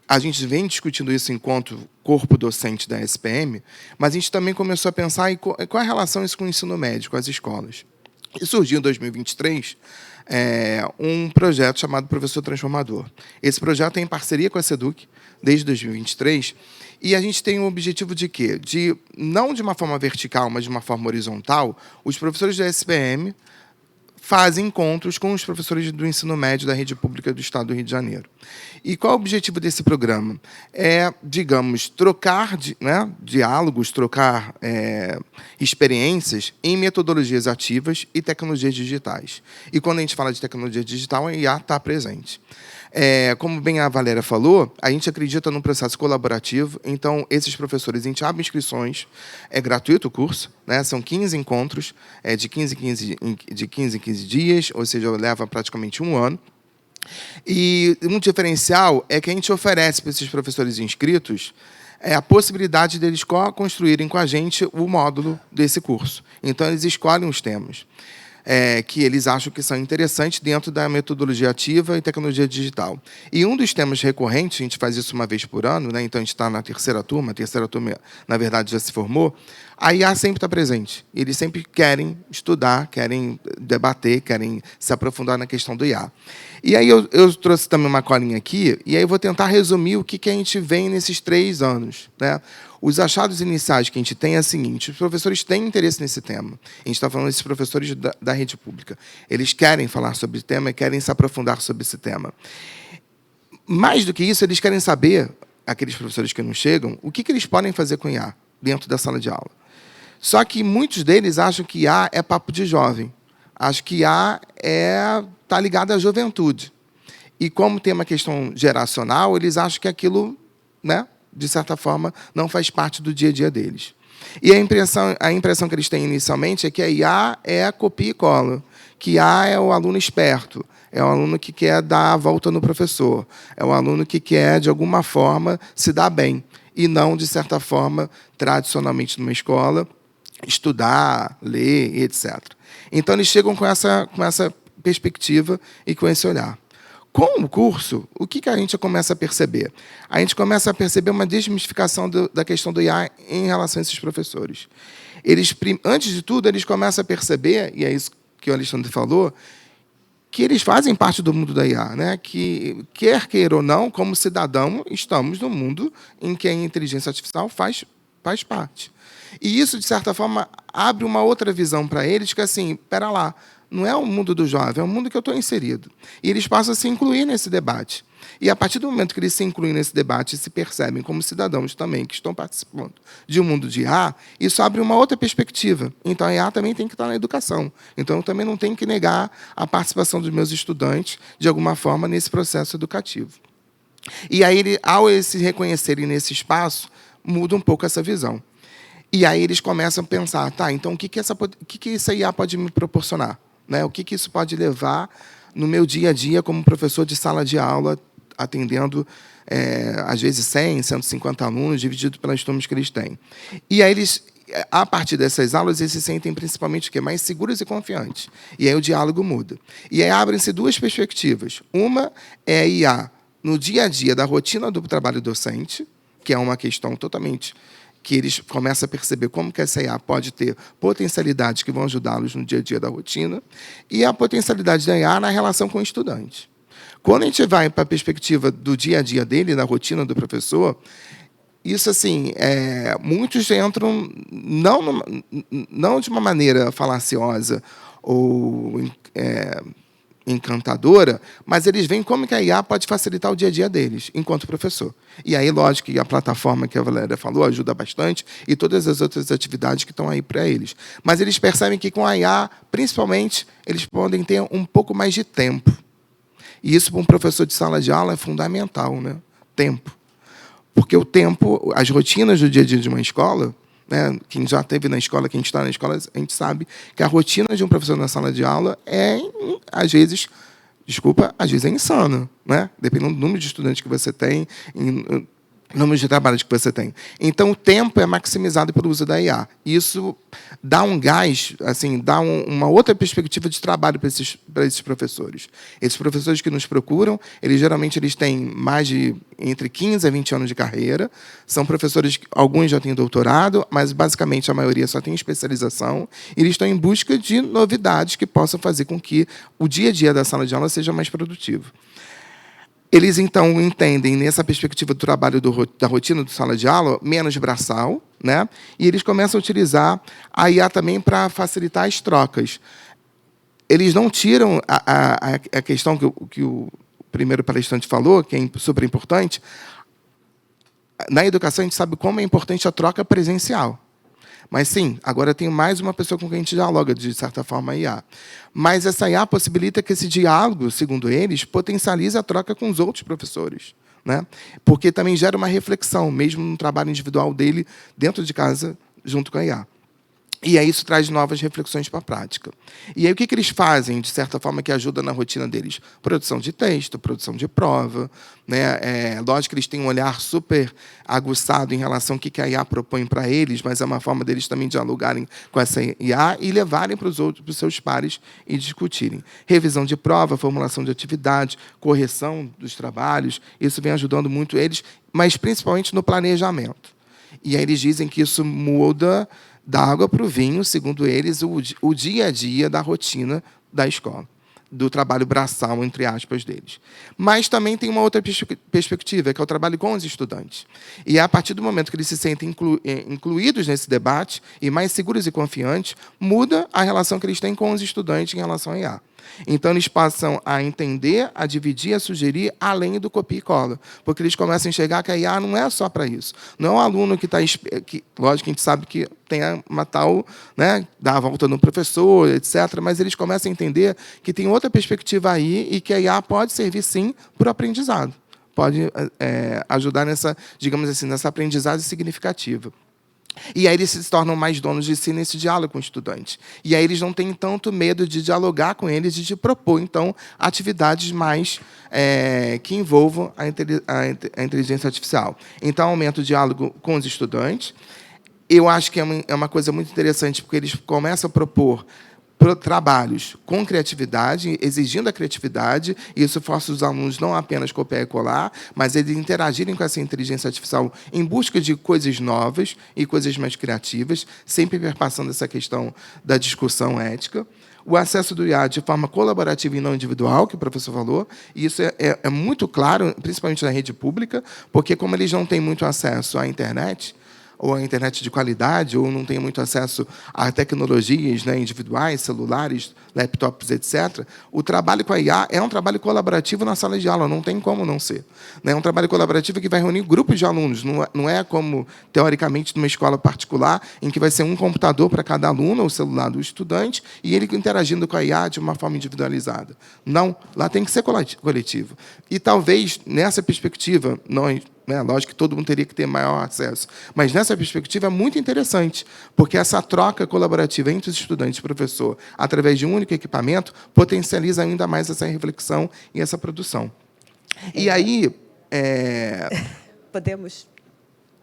a gente vem discutindo isso enquanto corpo docente da SPM, mas a gente também começou a pensar em qual é a relação isso com o ensino médio, com as escolas. E surgiu em 2023 um projeto chamado Professor Transformador. Esse projeto é em parceria com a SEDUC, desde 2023, e a gente tem o objetivo de quê? Não de uma forma vertical, mas de uma forma horizontal, os professores da SPM fazem encontros com os professores do ensino médio da rede pública do Estado do Rio de Janeiro. E qual é o objetivo desse programa? Digamos, trocar diálogos, trocar experiências em metodologias ativas e tecnologias digitais. E quando a gente fala de tecnologia digital, a IA está presente. Como bem a Valéria falou, a gente acredita num processo colaborativo, então, esses professores, a gente abre inscrições, é gratuito o curso, né? São 15 encontros, de 15 em 15 dias, ou seja, leva praticamente um ano. E um diferencial é que a gente oferece para esses professores inscritos a possibilidade deles construírem com a gente o módulo desse curso. Então, eles escolhem os temas. que eles acham que são interessantes dentro da metodologia ativa e tecnologia digital. E um dos temas recorrentes, a gente faz isso uma vez por ano, né? Então a gente está na terceira turma, na verdade, já se formou, a IA sempre está presente. Eles sempre querem estudar, querem debater, querem se aprofundar na questão do IA. E aí eu trouxe também uma colinha aqui, e aí eu vou tentar resumir o que a gente vem nesses 3 anos, né? Os achados iniciais que a gente tem é o seguinte: os professores têm interesse nesse tema. A gente está falando desses professores da rede pública. Eles querem falar sobre o tema e querem se aprofundar sobre esse tema. Mais do que isso, eles querem saber, aqueles professores que não chegam, o que eles podem fazer com IA dentro da sala de aula. Só que muitos deles acham que IA é papo de jovem. Acham que IA está ligado à juventude. E como tem uma questão geracional, eles acham que aquilo, né, de certa forma, não faz parte do dia a dia deles. E a impressão que eles têm inicialmente é que a IA é copia e cola, que IA é o aluno esperto, é o aluno que quer dar a volta no professor, é o aluno que quer, de alguma forma, se dar bem, e não, de certa forma, tradicionalmente numa escola, estudar, ler, etc. Então, eles chegam com essa perspectiva e com esse olhar. Com o curso, o que a gente começa a perceber? A gente começa a perceber uma desmistificação da questão do IA em relação a esses professores. Antes de tudo, eles começam a perceber, e é isso que o Alexandre falou, que eles fazem parte do mundo da IA, né? Que, quer queira ou não, como cidadão, estamos no mundo em que a inteligência artificial faz parte. E isso, de certa forma, abre uma outra visão para eles, que, assim, espera lá, não é o mundo do jovem, é o mundo que eu estou inserido. E eles passam a se incluir nesse debate. E, a partir do momento que eles se incluem nesse debate e se percebem como cidadãos também que estão participando de um mundo de IA, isso abre uma outra perspectiva. Então, a IA também tem que estar na educação. Então, eu também não tenho que negar a participação dos meus estudantes, de alguma forma, nesse processo educativo. E aí, ao eles se reconhecerem nesse espaço, muda um pouco essa visão. E aí eles começam a pensar, tá, então o que essa IA pode me proporcionar? Né? O que isso pode levar no meu dia a dia como professor de sala de aula, atendendo, às vezes, 100, 150 alunos, dividido pelas turmas que eles têm. E aí eles, a partir dessas aulas, eles se sentem principalmente mais seguros e confiantes. E aí o diálogo muda. E aí abrem-se 2 perspectivas. Uma é a IA no dia a dia da rotina do trabalho docente, que é uma questão totalmente que eles começam a perceber como que essa IA pode ter potencialidades que vão ajudá-los no dia a dia da rotina, e a potencialidade da IA na relação com o estudante. Quando a gente vai para a perspectiva do dia a dia dele, da rotina do professor, isso, assim, muitos entram não de uma maneira falaciosa ou encantadora, mas eles veem como que a IA pode facilitar o dia a dia deles, enquanto professor. E aí, lógico, que a plataforma que a Valéria falou ajuda bastante, e todas as outras atividades que estão aí para eles. Mas eles percebem que, com a IA, principalmente, eles podem ter um pouco mais de tempo. E isso, para um professor de sala de aula, é fundamental, né? Tempo. Porque o tempo, as rotinas do dia a dia de uma escola, né, quem já esteve na escola, quem está na escola, a gente sabe que a rotina de um professor na sala de aula às vezes é insana, né? Dependendo do número de estudantes que você tem, número de trabalhos que você tem. Então, o tempo é maximizado pelo uso da IA. Isso dá um gás, assim, dá uma outra perspectiva de trabalho para esses professores. Esses professores que nos procuram, geralmente têm mais de entre 15 a 20 anos de carreira. São professores, alguns já têm doutorado, mas, basicamente, a maioria só tem especialização. E eles estão em busca de novidades que possam fazer com que o dia a dia da sala de aula seja mais produtivo. Eles, então, entendem, nessa perspectiva do trabalho da rotina do sala de aula, menos braçal, né? E eles começam a utilizar a IA também para facilitar as trocas. Eles não tiram a questão que o primeiro palestrante falou, que é super importante. Na educação, a gente sabe como é importante a troca presencial. Mas, sim, agora tem mais uma pessoa com quem a gente dialoga, de certa forma, a IA. Mas essa IA possibilita que esse diálogo, segundo eles, potencialize a troca com os outros professores, né? Porque também gera uma reflexão, mesmo no trabalho individual dele, dentro de casa, junto com a IA. E aí isso traz novas reflexões para a prática. E aí o que eles fazem, de certa forma, que ajuda na rotina deles? Produção de texto, produção de prova. Né? Lógico que eles têm um olhar super aguçado em relação ao que a IA propõe para eles, mas é uma forma deles também dialogarem com essa IA e levarem para os seus pares e discutirem. Revisão de prova, formulação de atividades, correção dos trabalhos, isso vem ajudando muito eles, mas principalmente no planejamento. E aí eles dizem que isso muda da água para o vinho, segundo eles, o dia a dia da rotina da escola, do trabalho braçal, entre aspas, deles. Mas também tem uma outra perspectiva, que é o trabalho com os estudantes. E a partir do momento que eles se sentem incluídos nesse debate, e mais seguros e confiantes, muda a relação que eles têm com os estudantes em relação à IA. Então, eles passam a entender, a dividir, a sugerir, além do copia e cola. Porque eles começam a enxergar que a IA não é só para isso. Não é um aluno que está... Lógico que a gente sabe que tem uma tal... Né, dá a volta no professor, etc. Mas eles começam a entender que tem outra perspectiva aí e que a IA pode servir, sim, para o aprendizado. Pode ajudar nessa, digamos assim, nessa aprendizagem significativa. E aí eles se tornam mais donos de si nesse diálogo com o estudante. E aí eles não têm tanto medo de dialogar com eles e de propor, então, atividades mais que envolvam a inteligência artificial. Então, aumenta o diálogo com os estudantes. Eu acho que é uma coisa muito interessante, porque eles começam a propor trabalhos com criatividade, exigindo a criatividade, e isso força os alunos não apenas copiar e colar, mas eles interagirem com essa inteligência artificial em busca de coisas novas e coisas mais criativas, sempre perpassando essa questão da discussão ética. O acesso do IA de forma colaborativa e não individual, que o professor falou, e isso é muito claro, principalmente na rede pública, porque, como eles não têm muito acesso à internet, ou a internet de qualidade, ou não tem muito acesso a tecnologias, né, individuais, celulares, laptops, etc., o trabalho com a IA é um trabalho colaborativo na sala de aula, não tem como não ser. É um trabalho colaborativo que vai reunir grupos de alunos, não é como, teoricamente, numa escola particular, em que vai ser um computador para cada aluno, o celular do estudante, e ele interagindo com a IA de uma forma individualizada. Não, lá tem que ser coletivo. E, talvez, nessa perspectiva, nós... Lógico que todo mundo teria que ter maior acesso. Mas, nessa perspectiva, é muito interessante, porque essa troca colaborativa entre os estudantes e o professor, através de um único equipamento, potencializa ainda mais essa reflexão e essa produção. E aí... Podemos...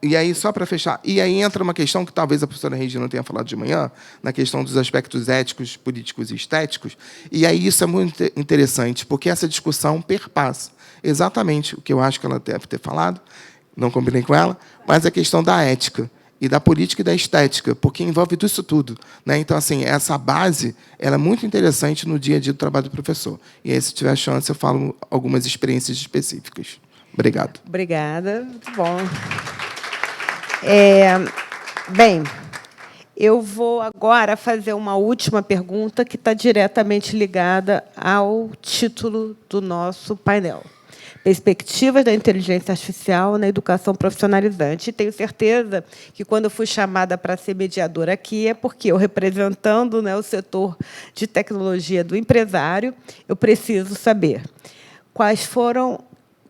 E aí, só para fechar, e aí entra uma questão que talvez a professora Regina tenha falado de manhã, na questão dos aspectos éticos, políticos e estéticos, e aí isso é muito interessante, porque essa discussão perpassa exatamente o que eu acho que ela deve ter falado, não combinei com ela, mas a questão da ética, e da política e da estética, porque envolve tudo isso tudo. Né? Então, assim, essa base ela é muito interessante no dia a dia do trabalho do professor. E aí, se tiver chance, eu falo algumas experiências específicas. Obrigado. Obrigada. Muito bom. Bem, eu vou agora fazer uma última pergunta que está diretamente ligada ao título do nosso painel. Perspectivas da inteligência artificial na educação profissionalizante. E tenho certeza que, quando eu fui chamada para ser mediadora aqui, é porque eu, representando, né, o setor de tecnologia do empresário, eu preciso saber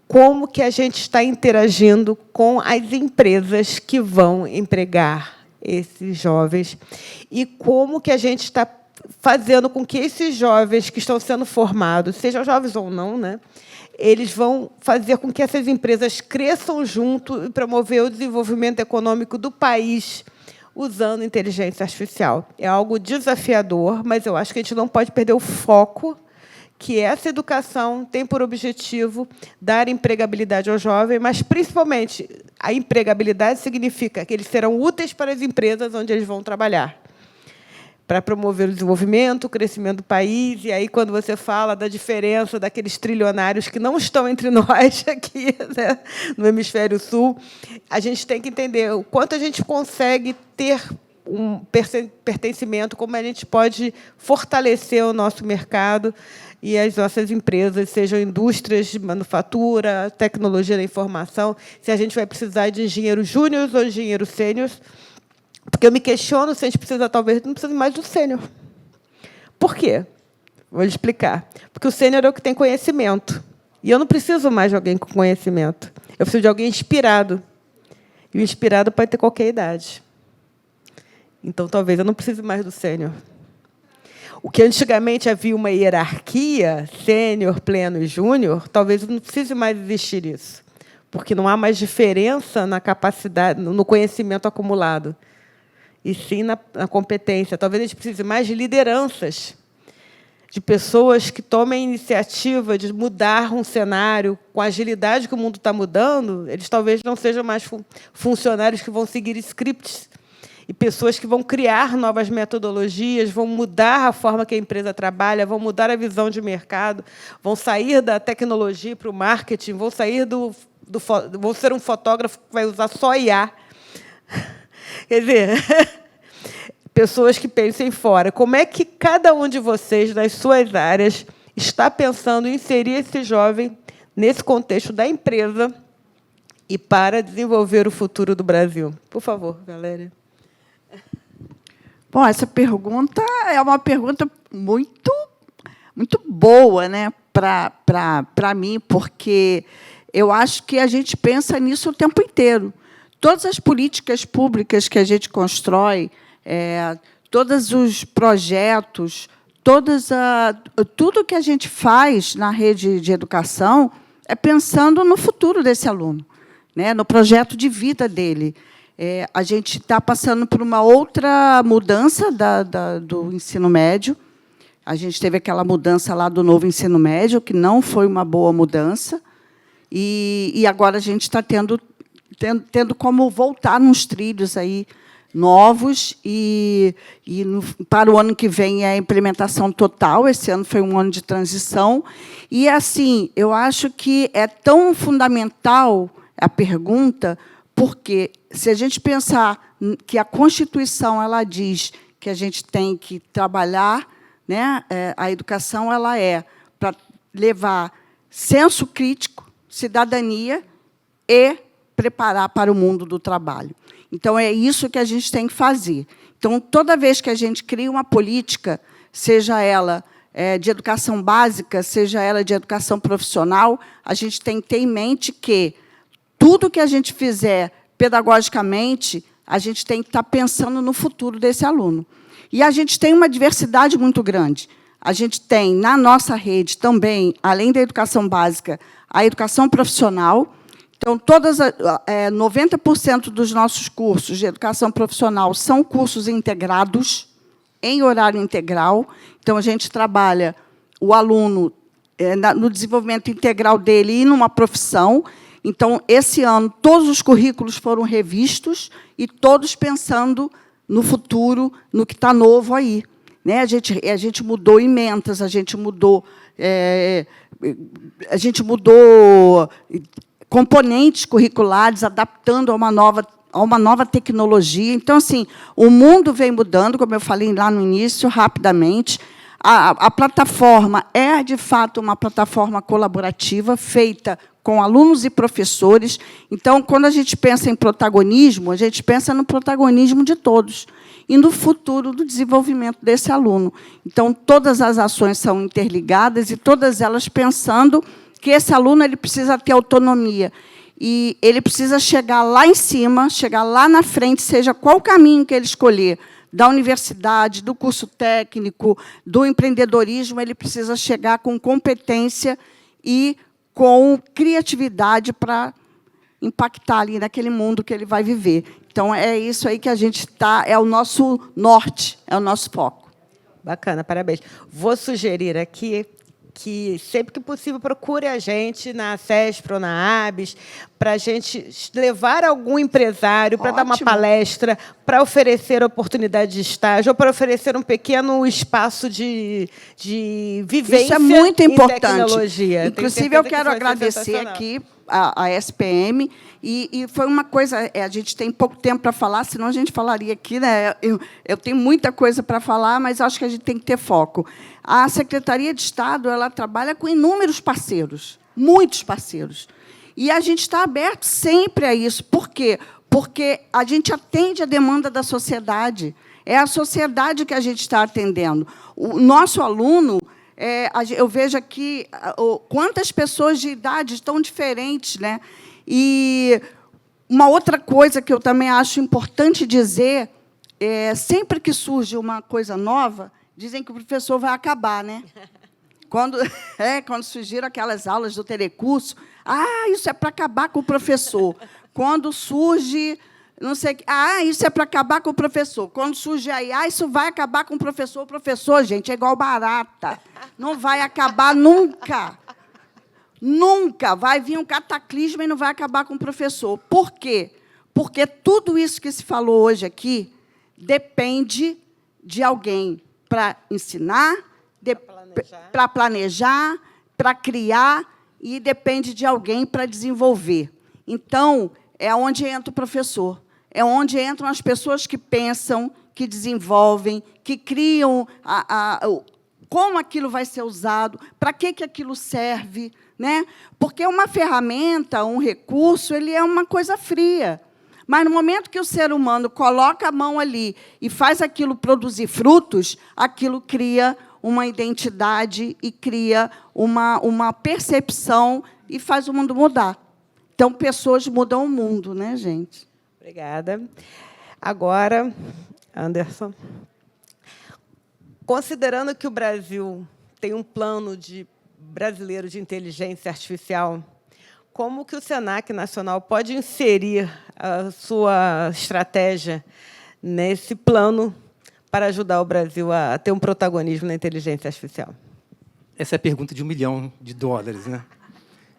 como que a gente está interagindo com as empresas que vão empregar esses jovens e como que a gente está fazendo com que esses jovens que estão sendo formados, sejam jovens ou não, né, eles vão fazer com que essas empresas cresçam junto e promover o desenvolvimento econômico do país usando inteligência artificial. É algo desafiador, mas eu acho que a gente não pode perder o foco que essa educação tem por objetivo dar empregabilidade ao jovem, mas, principalmente, a empregabilidade significa que eles serão úteis para as empresas onde eles vão trabalhar, para promover o desenvolvimento, o crescimento do país. E aí, quando você fala da diferença daqueles trilionários que não estão entre nós aqui, né, no Hemisfério Sul, a gente tem que entender o quanto a gente consegue ter um pertencimento, como a gente pode fortalecer o nosso mercado e as nossas empresas, sejam indústrias de manufatura, tecnologia da informação, se a gente vai precisar de engenheiros júniores ou engenheiros sêniores, porque eu me questiono se a gente precisa, talvez, não precisa mais do sênior. Por quê? Vou lhe explicar. Porque o sênior é o que tem conhecimento. E eu não preciso mais de alguém com conhecimento. Eu preciso de alguém inspirado. E o inspirado pode ter qualquer idade. Então, talvez eu não precise mais do sênior. O que antigamente havia uma hierarquia, sênior, pleno e júnior, talvez não precise mais existir isso, porque não há mais diferença na capacidade, no conhecimento acumulado, e sim na competência. Talvez a gente precise mais de lideranças, de pessoas que tomem a iniciativa de mudar um cenário com a agilidade que o mundo está mudando. Eles talvez não sejam mais funcionários que vão seguir scripts, e pessoas que vão criar novas metodologias, vão mudar a forma que a empresa trabalha, vão mudar a visão de mercado, vão sair da tecnologia para o marketing, vão sair vão ser um fotógrafo que vai usar só IA. Quer dizer, pessoas que pensem fora. Como é que cada um de vocês, nas suas áreas, está pensando em inserir esse jovem nesse contexto da empresa e para desenvolver o futuro do Brasil? Por favor, Valéria. Bom, essa pergunta é uma pergunta muito boa, né, para mim, porque eu acho que a gente pensa nisso o tempo inteiro. Todas as políticas públicas que a gente constrói, todos os projetos, tudo que a gente faz na rede de educação é pensando no futuro desse aluno, né, no projeto de vida dele. A gente está passando por uma outra mudança do ensino médio. A gente teve aquela mudança lá do novo ensino médio, que não foi uma boa mudança, e agora a gente está tendo como voltar nos trilhos aí novos, para o ano que vem é a implementação total. Esse ano foi um ano de transição. E, assim, eu acho que é tão fundamental a pergunta, porque, se a gente pensar que a Constituição ela diz que a gente tem que trabalhar, né, a educação ela é para levar senso crítico, cidadania e preparar para o mundo do trabalho. Então, é isso que a gente tem que fazer. Então, toda vez que a gente cria uma política, seja ela de educação básica, seja ela de educação profissional, a gente tem que ter em mente que tudo que a gente fizer pedagogicamente, a gente tem que estar pensando no futuro desse aluno. E a gente tem uma diversidade muito grande. A gente tem, na nossa rede, também, além da educação básica, a educação profissional. Então, 90% dos nossos cursos de educação profissional são cursos integrados, em horário integral. Então, a gente trabalha o aluno no desenvolvimento integral dele e numa profissão. Então, esse ano, todos os currículos foram revistos e todos pensando no futuro, no que está novo aí, né? A gente mudou emendas, a gente mudou componentes curriculares, adaptando a uma nova tecnologia. Então, assim, o mundo vem mudando, como eu falei lá no início, rapidamente. A plataforma é, de fato, uma plataforma colaborativa, feita com alunos e professores. Então, quando a gente pensa em protagonismo, a gente pensa no protagonismo de todos e no futuro do desenvolvimento desse aluno. Então, todas as ações são interligadas e todas elas pensando que esse aluno ele precisa ter autonomia e ele precisa chegar lá em cima, chegar lá na frente, seja qual caminho que ele escolher, da universidade, do curso técnico, do empreendedorismo, ele precisa chegar com competência e com criatividade para impactar ali naquele mundo que ele vai viver. Então, é isso aí que a gente está, é o nosso norte, é o nosso foco. Bacana, parabéns. Vou sugerir aqui que, sempre que possível, procure a gente na CESP ou na ABS, para a gente levar algum empresário para dar uma palestra, para oferecer oportunidade de estágio, ou para oferecer um pequeno espaço de vivência. Isso é muito importante. Em tecnologia. Inclusive, eu quero agradecer aqui a SPM, e foi uma coisa, a gente tem pouco tempo para falar, senão a gente falaria aqui, né? Eu tenho muita coisa para falar, mas acho que a gente tem que ter foco. A Secretaria de Estado ela trabalha com inúmeros parceiros, muitos parceiros, e a gente está aberto sempre a isso. Por quê? Porque a gente atende a demanda da sociedade, é a sociedade que a gente está atendendo. O nosso aluno, eu vejo aqui quantas pessoas de idades tão diferentes, né? E uma outra coisa que eu também acho importante dizer sempre que surge uma coisa nova, dizem que o professor vai acabar, né? Quando surgiram aquelas aulas do telecurso, isso é para acabar com o professor. Quando surge, não sei, isso é para acabar com o professor. Quando surge aí, isso vai acabar com o professor. O professor, gente, é igual barata. Não vai acabar nunca. Nunca. Vai vir um cataclismo e não vai acabar com o professor. Por quê? Porque tudo isso que se falou hoje aqui depende de alguém para ensinar, para planejar, para criar, e depende de alguém para desenvolver. Então, é onde entra o professor. É onde entram as pessoas que pensam, que desenvolvem, que criam como aquilo vai ser usado, para que aquilo serve, né? Porque uma ferramenta, um recurso, ele é uma coisa fria. Mas, no momento que o ser humano coloca a mão ali e faz aquilo produzir frutos, aquilo cria uma identidade e cria uma percepção e faz o mundo mudar. Então, pessoas mudam o mundo, né, gente? Obrigada. Agora, Anderson, considerando que o Brasil tem um plano brasileiro de inteligência artificial, como que o SENAC Nacional pode inserir a sua estratégia nesse plano para ajudar o Brasil a ter um protagonismo na inteligência artificial? Essa é a pergunta de $1 milhão, né?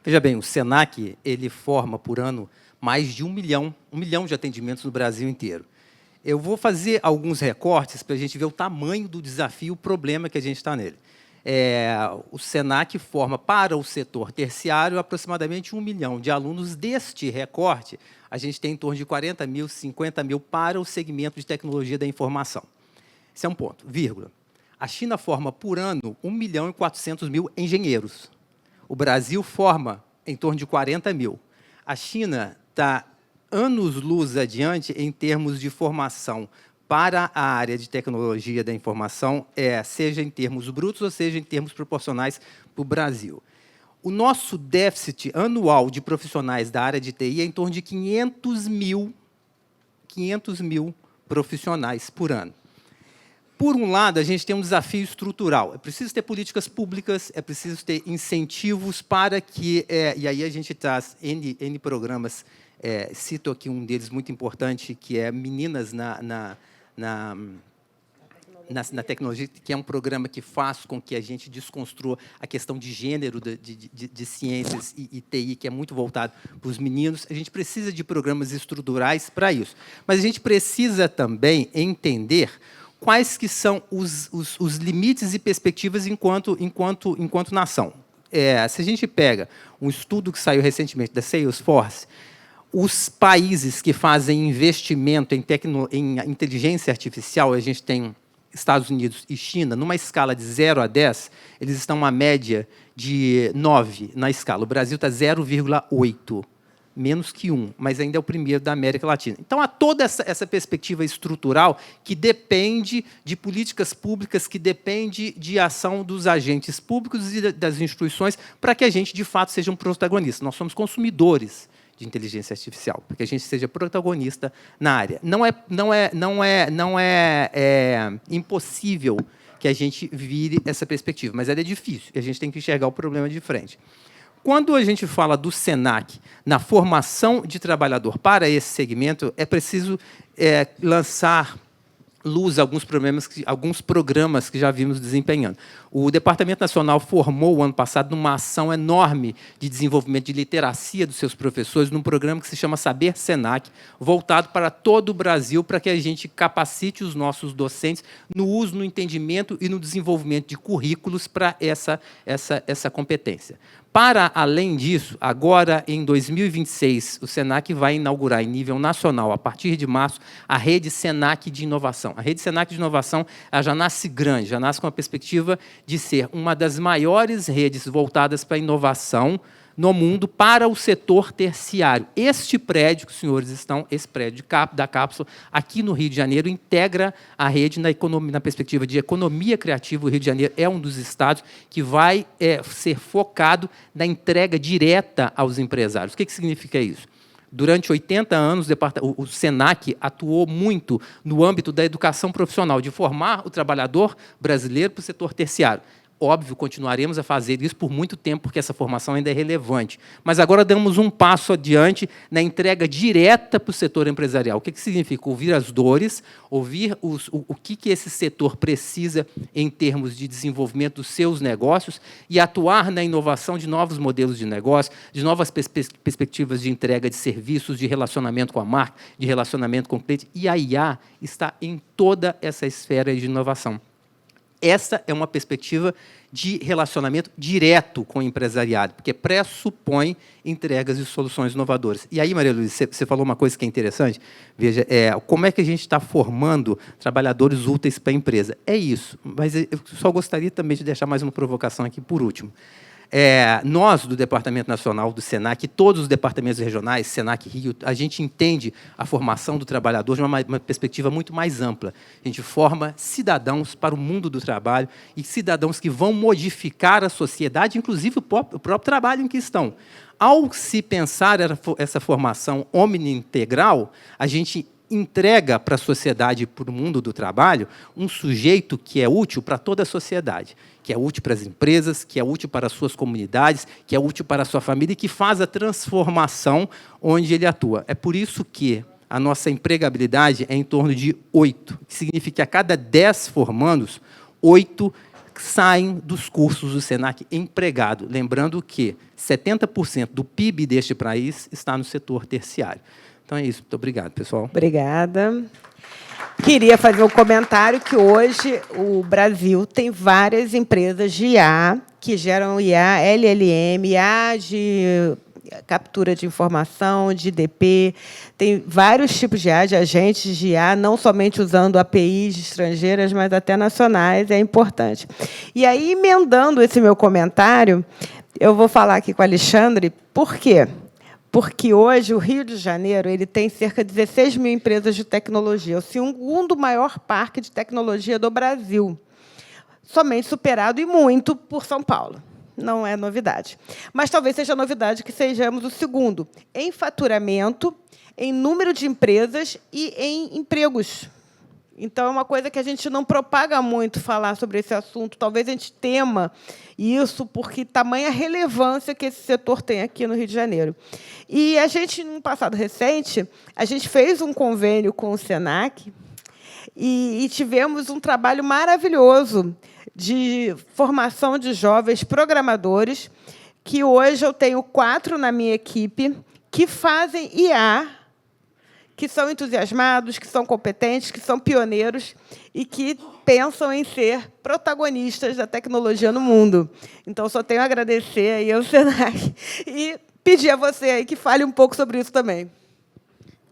Veja bem, o SENAC ele forma, por ano, mais de 1 milhão de atendimentos no Brasil inteiro. Eu vou fazer alguns recortes para a gente ver o tamanho do desafio, o problema que a gente está nele. O SENAC forma para o setor terciário aproximadamente 1 milhão de alunos. Deste recorte, a gente tem em torno de 40 mil, 50 mil para o segmento de tecnologia da informação. Esse é um ponto, vírgula. A China forma, por ano, 1.400.000 engenheiros. O Brasil forma em torno de 40 mil. A China está anos-luz adiante em termos de formação para a área de tecnologia da informação, seja em termos brutos ou seja em termos proporcionais para o Brasil. O nosso déficit anual de profissionais da área de TI é em torno de 500 mil profissionais por ano. Por um lado, a gente tem um desafio estrutural. É preciso ter políticas públicas, é preciso ter incentivos para que... e aí a gente traz N programas, cito aqui um deles muito importante, que é Meninas na tecnologia, que é um programa que faz com que a gente desconstrua a questão de gênero de ciências e TI, que é muito voltado para os meninos. A gente precisa de programas estruturais para isso. Mas a gente precisa também entender quais que são os limites e perspectivas enquanto nação. Se a gente pega um estudo que saiu recentemente da Salesforce, os países que fazem investimento em inteligência artificial, a gente tem Estados Unidos e China, numa escala de 0 a 10, eles estão uma média de 9 na escala. O Brasil está 0,8. Menos que 1, mas ainda é o primeiro da América Latina. Então, há toda essa perspectiva estrutural que depende de políticas públicas, que depende de ação dos agentes públicos e das instituições para que a gente, de fato, seja um protagonista. Nós somos consumidores de inteligência artificial, para que a gente seja protagonista na área. Não é impossível que a gente vire essa perspectiva, mas ela é difícil, e a gente tem que enxergar o problema de frente. Quando a gente fala do SENAC na formação de trabalhador para esse segmento, é preciso lançar luz a alguns programas que já vimos desempenhando. O Departamento Nacional formou, o ano passado, numa ação enorme de desenvolvimento de literacia dos seus professores, num programa que se chama Saber SENAC, voltado para todo o Brasil, para que a gente capacite os nossos docentes no uso, no entendimento e no desenvolvimento de currículos para essa competência. Para além disso, agora, em 2026, o SENAC vai inaugurar, em nível nacional, a partir de março, a rede SENAC de inovação. A rede SENAC de inovação já nasce grande, já nasce com a perspectiva de ser uma das maiores redes voltadas para a inovação no mundo para o setor terciário. Este prédio que os senhores estão, esse prédio da Cápsula, aqui no Rio de Janeiro, integra a rede na perspectiva de economia criativa. O Rio de Janeiro é um dos estados que vai ser focado na entrega direta aos empresários. O que significa isso? Durante 80 anos, o SENAC atuou muito no âmbito da educação profissional, de formar o trabalhador brasileiro para o setor terciário. Óbvio, continuaremos a fazer isso por muito tempo, porque essa formação ainda é relevante. Mas agora damos um passo adiante na entrega direta para o setor empresarial. O que significa? Ouvir as dores, ouvir o que esse setor precisa em termos de desenvolvimento dos seus negócios e atuar na inovação de novos modelos de negócio, de novas perspectivas de entrega de serviços, de relacionamento com a marca, de relacionamento com o cliente. E a IA está em toda essa esfera de inovação. Essa é uma perspectiva de relacionamento direto com o empresariado, porque pressupõe entregas de soluções inovadoras. E aí, Maria Luísa, você falou uma coisa que é interessante. Veja, como é que a gente está formando trabalhadores úteis para a empresa? É isso, mas eu só gostaria também de deixar mais uma provocação aqui, por último. Nós, do Departamento Nacional do SENAC, todos os departamentos regionais, SENAC Rio, a gente entende a formação do trabalhador de uma perspectiva muito mais ampla. A gente forma cidadãos para o mundo do trabalho e cidadãos que vão modificar a sociedade, inclusive o próprio trabalho em que estão. Ao se pensar essa formação omni-integral, a gente entrega para a sociedade e para o mundo do trabalho um sujeito que é útil para toda a sociedade, que é útil para as empresas, que é útil para as suas comunidades, que é útil para a sua família e que faz a transformação onde ele atua. É por isso que a nossa empregabilidade é em torno de 8, que significa que a cada 10 formandos, 8 saem dos cursos do SENAC empregado. Lembrando que 70% do PIB deste país está no setor terciário. Então é isso. Muito obrigado, pessoal. Obrigada. Queria fazer um comentário que hoje o Brasil tem várias empresas de IA que geram IA, LLM, IA de captura de informação, de DP, tem vários tipos de IA, de agentes de IA, não somente usando APIs estrangeiras, mas até nacionais, é importante. E aí, emendando esse meu comentário, eu vou falar aqui com o Alexandre, por quê? Porque hoje o Rio de Janeiro ele tem cerca de 16 mil empresas de tecnologia, o segundo maior parque de tecnologia do Brasil, somente superado e muito por São Paulo. Não é novidade. Mas talvez seja novidade que sejamos o segundo em faturamento, em número de empresas e em empregos. Então, é uma coisa que a gente não propaga muito falar sobre esse assunto. Talvez a gente tema isso porque tamanha relevância que esse setor tem aqui no Rio de Janeiro. E a gente, no passado recente, a gente fez um convênio com o SENAC e tivemos um trabalho maravilhoso de formação de jovens programadores, que hoje eu tenho 4 na minha equipe, que fazem IA, que são entusiasmados, que são competentes, que são pioneiros e que pensam em ser protagonistas da tecnologia no mundo. Então, só tenho a agradecer aí ao SENAC e pedir a você aí que fale um pouco sobre isso também.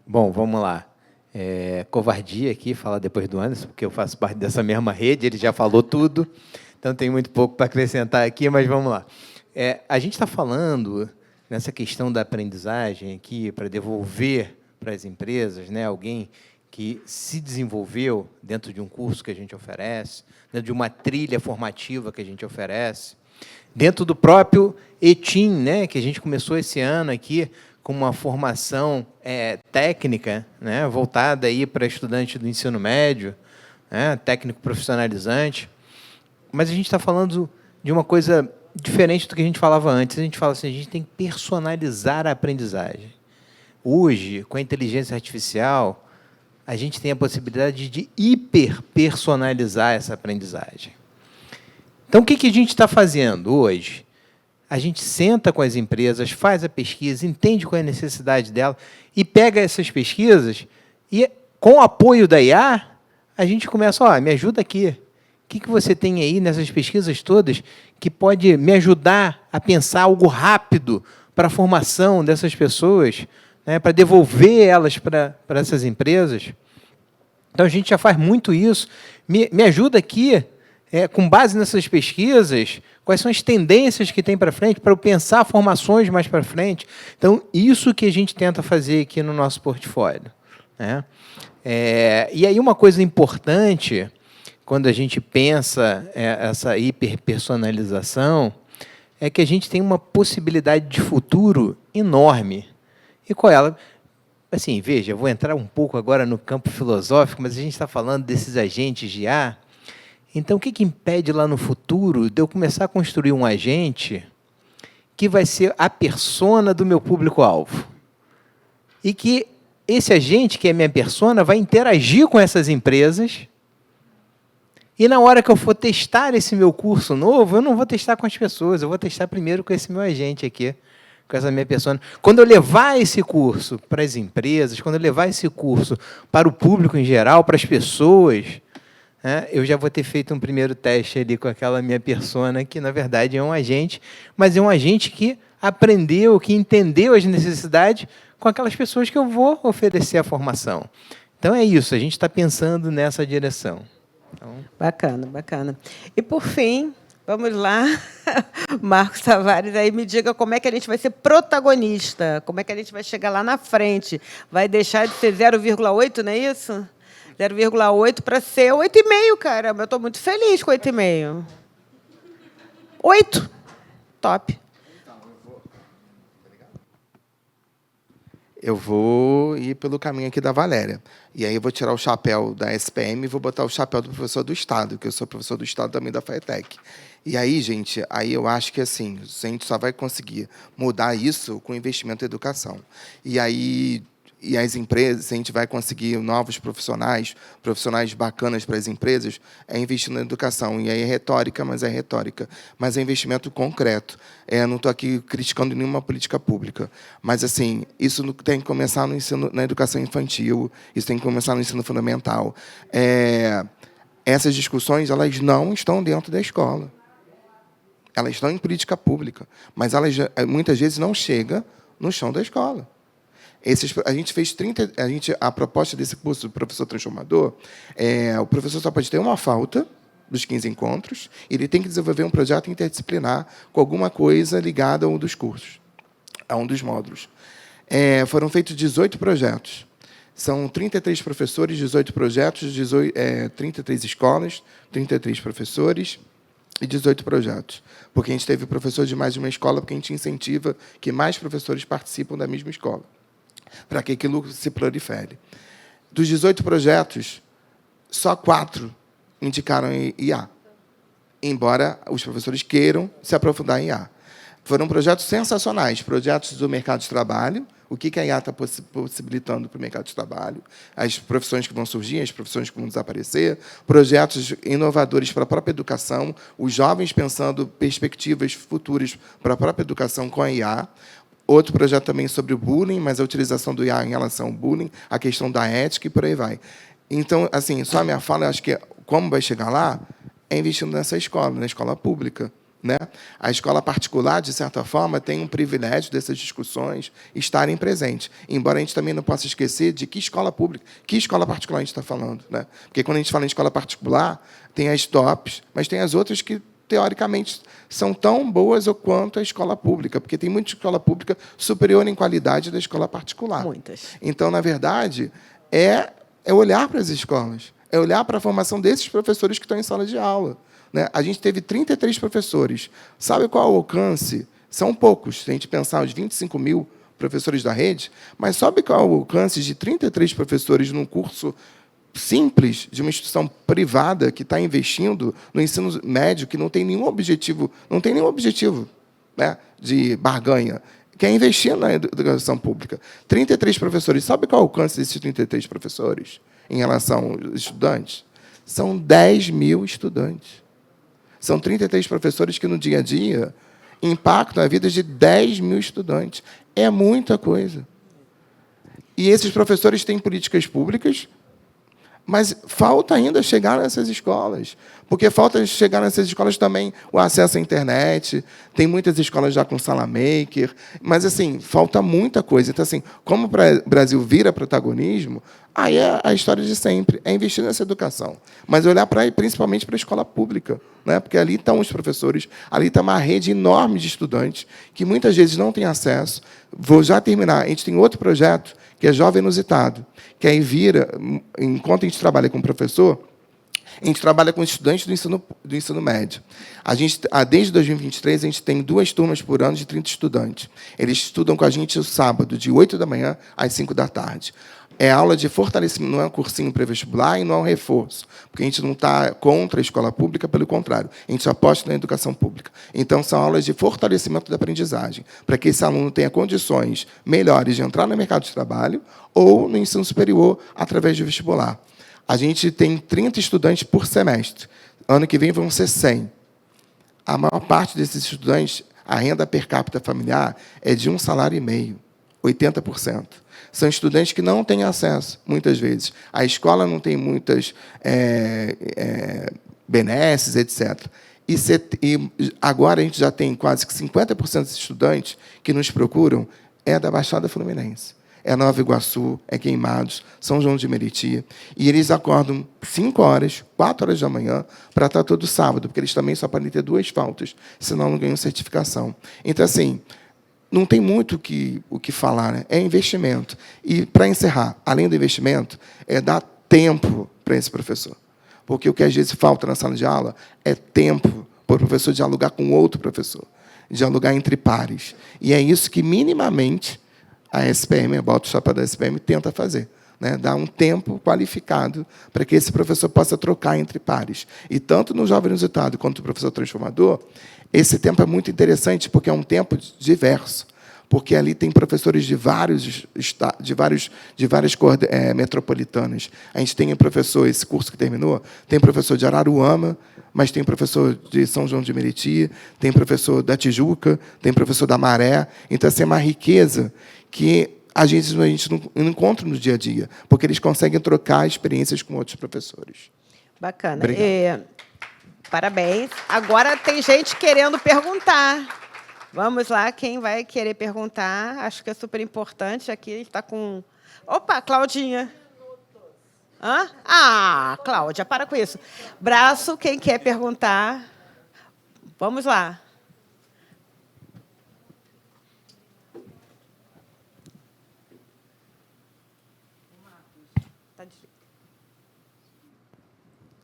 Bom, vamos lá. Covardia aqui, falar depois do Anderson, porque eu faço parte dessa mesma rede, ele já falou tudo, então tem muito pouco para acrescentar aqui, mas vamos lá. A gente está falando nessa questão da aprendizagem aqui, para devolver para as empresas, né, alguém que se desenvolveu dentro de um curso que a gente oferece, dentro de uma trilha formativa que a gente oferece, dentro do próprio ETIM, né, que a gente começou esse ano aqui com uma formação técnica, né, voltada aí para estudante do ensino médio, né, técnico profissionalizante. Mas a gente está falando de uma coisa diferente do que a gente falava antes. A gente fala assim, a gente tem que personalizar a aprendizagem. Hoje, com a inteligência artificial, a gente tem a possibilidade de hiperpersonalizar essa aprendizagem. Então, o que a gente está fazendo hoje? A gente senta com as empresas, faz a pesquisa, entende qual é a necessidade dela e pega essas pesquisas e, com o apoio da IA, a gente começa, me ajuda aqui. O que você tem aí nessas pesquisas todas que pode me ajudar a pensar algo rápido para a formação dessas pessoas, né, para devolver elas para essas empresas? Então, a gente já faz muito isso. Me ajuda aqui, com base nessas pesquisas, quais são as tendências que tem para frente, para eu pensar formações mais para frente. Então, isso que a gente tenta fazer aqui no nosso portfólio, né? E aí, uma coisa importante, quando a gente pensa essa hiperpersonalização, é que a gente tem uma possibilidade de futuro enorme. E qual é ela? assim, veja, eu vou entrar um pouco agora no campo filosófico, mas a gente está falando desses agentes de IA. Então, o que impede lá no futuro de eu começar a construir um agente que vai ser a persona do meu público-alvo? E que esse agente, que é minha persona, vai interagir com essas empresas. E na hora que eu for testar esse meu curso novo, eu não vou testar com as pessoas, eu vou testar primeiro com esse meu agente aqui, com essa minha persona. Quando eu levar esse curso para as empresas, quando eu levar esse curso para o público em geral, para as pessoas, né, eu já vou ter feito um primeiro teste ali com aquela minha persona, que na verdade é um agente, mas é um agente que aprendeu, que entendeu as necessidades com aquelas pessoas que eu vou oferecer a formação. Então é isso, a gente está pensando nessa direção. Então... Bacana, bacana. E, por fim, vamos lá, Marcos Tavares, aí me diga como é que a gente vai ser protagonista, como é que a gente vai chegar lá na frente. Vai deixar de ser 0,8, não é isso? 0,8 para ser 8,5, caramba. Eu estou muito feliz com 8,5. 8. Top. Eu vou ir pelo caminho aqui da Valéria. E aí eu vou tirar o chapéu da SPM e vou botar o chapéu do professor do Estado, que eu sou professor do Estado também da FATEC. E aí, gente, aí eu acho que assim, a gente só vai conseguir mudar isso com investimento em educação. E aí, e as empresas, a gente vai conseguir novos profissionais bacanas para as empresas, é investir na educação. E aí é retórica, mas é investimento concreto. Não estou aqui criticando nenhuma política pública, mas assim, isso tem que começar no ensino, na educação infantil, isso tem que começar no ensino fundamental. Essas discussões, elas não estão dentro da escola. Elas estão em política pública, mas elas muitas vezes não chegam no chão da escola. A gente fez a proposta desse curso do professor transformador, o professor só pode ter uma falta dos 15 encontros, e ele tem que desenvolver um projeto interdisciplinar com alguma coisa ligada a um dos cursos, a um dos módulos. Foram feitos 18 projetos. São 33 professores, 18 projetos, 33 escolas, 33 professores e 18 projetos. Porque a gente teve professor de mais de uma escola, porque a gente incentiva que mais professores participam da mesma escola, para que aquilo se prolifere. Dos 18 projetos, só 4 indicaram IA, embora os professores queiram se aprofundar em IA. Foram projetos sensacionais, projetos do mercado de trabalho, o que a IA está possibilitando para o mercado de trabalho, as profissões que vão surgir, as profissões que vão desaparecer, projetos inovadores para a própria educação, os jovens pensando perspectivas futuras para a própria educação com a IA. Outro projeto também sobre o bullying, mas a utilização do IA em relação ao bullying, a questão da ética e por aí vai. Então, assim, só a minha fala, eu acho que como vai chegar lá é investindo nessa escola, na escola pública, né? A escola particular, de certa forma, tem um privilégio dessas discussões estarem presentes, embora a gente também não possa esquecer de que escola pública, que escola particular a gente está falando, né? Porque quando a gente fala em escola particular, tem as tops, mas tem as outras que teoricamente são tão boas ou quanto a escola pública, porque tem muita escola pública superior em qualidade da escola particular. Muitas. Então, na verdade, é olhar para as escolas, é olhar para a formação desses professores que estão em sala de aula, né? A gente teve 33 professores. Sabe qual é o alcance? São poucos, se a gente pensar os 25 mil professores da rede, mas sabe qual é o alcance de 33 professores num curso simples de uma instituição privada que está investindo no ensino médio, que não tem nenhum objetivo, né, de barganha, que é investir na educação pública. 33 professores. Sabe qual é o alcance desses 33 professores em relação aos estudantes? São 10 mil estudantes. São 33 professores que, no dia a dia, impactam a vida de 10 mil estudantes. É muita coisa. E esses professores têm políticas públicas, mas falta ainda chegar nessas escolas, porque falta chegar nessas escolas também o acesso à internet, tem muitas escolas já com sala maker, mas assim, falta muita coisa. Então, assim, como o Brasil vira protagonismo, aí é a história de sempre, é investir nessa educação, mas olhar principalmente para a escola pública, né? Porque ali estão os professores, ali está uma rede enorme de estudantes que muitas vezes não têm acesso. Vou já terminar, a gente tem outro projeto, que é Jovem Inusitado, que aí vira, enquanto a gente trabalha com o professor, A gente trabalha com estudantes do ensino médio. Desde 2023, a gente tem 2 turmas por ano de 30 estudantes. Eles estudam com a gente o sábado, de 8 da manhã às 5 da tarde. É aula de fortalecimento, não é um cursinho pré-vestibular e não é um reforço, porque a gente não está contra a escola pública, pelo contrário, a gente aposta na educação pública. Então, são aulas de fortalecimento da aprendizagem, para que esse aluno tenha condições melhores de entrar no mercado de trabalho ou no ensino superior através do vestibular. A gente tem 30 estudantes por semestre. Ano que vem vão ser 100. A maior parte desses estudantes, a renda per capita familiar é de 1,5 salário, 80%. São estudantes que não têm acesso, muitas vezes. A escola não tem muitas benesses, etc. E agora a gente já tem quase que 50% dos estudantes que nos procuram é da Baixada Fluminense. É Nova Iguaçu, é Queimados, São João de Meriti. E eles acordam 5 horas, 4 horas da manhã, para estar todo sábado, porque eles também só podem ter 2 faltas, senão não ganham certificação. Então, assim, não tem muito o que falar, né? É investimento. E, para encerrar, além do investimento, é dar tempo para esse professor. Porque o que às vezes falta na sala de aula é tempo para o professor dialogar com outro professor, dialogar entre pares. E é isso que, minimamente, a SPM, a Bota o Chapéu da SPM, tenta fazer. Né? Dar um tempo qualificado para que esse professor possa trocar entre pares. E tanto no Jovem Inusitado quanto no Professor Transformador, esse tempo é muito interessante, porque é um tempo diverso, porque ali tem professores de várias metropolitanas. A gente tem um professor, esse curso que terminou, tem professor de Araruama, mas tem professor de São João de Meriti, tem professor da Tijuca, tem professor da Maré. Então, essa é uma riqueza que a gente não encontra no dia a dia, porque eles conseguem trocar experiências com outros professores. Bacana. Obrigado. Parabéns. Agora tem gente querendo perguntar. Vamos lá, quem vai querer perguntar? Acho que é super importante. Aqui está com... Opa, Claudinha. Hã? Ah, Cláudia, para com isso. Braço, quem quer perguntar? Vamos lá.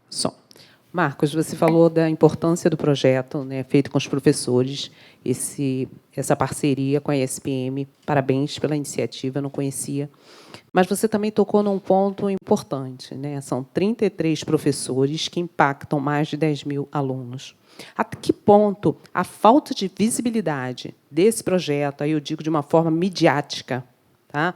Só. Marcos, você falou da importância do projeto, né, feito com os professores, essa parceria com a ESPM. Parabéns pela iniciativa, eu não conhecia. Mas você também tocou num ponto importante, né? São 33 professores que impactam mais de 10 mil alunos. A que ponto a falta de visibilidade desse projeto, aí eu digo de uma forma midiática, tá,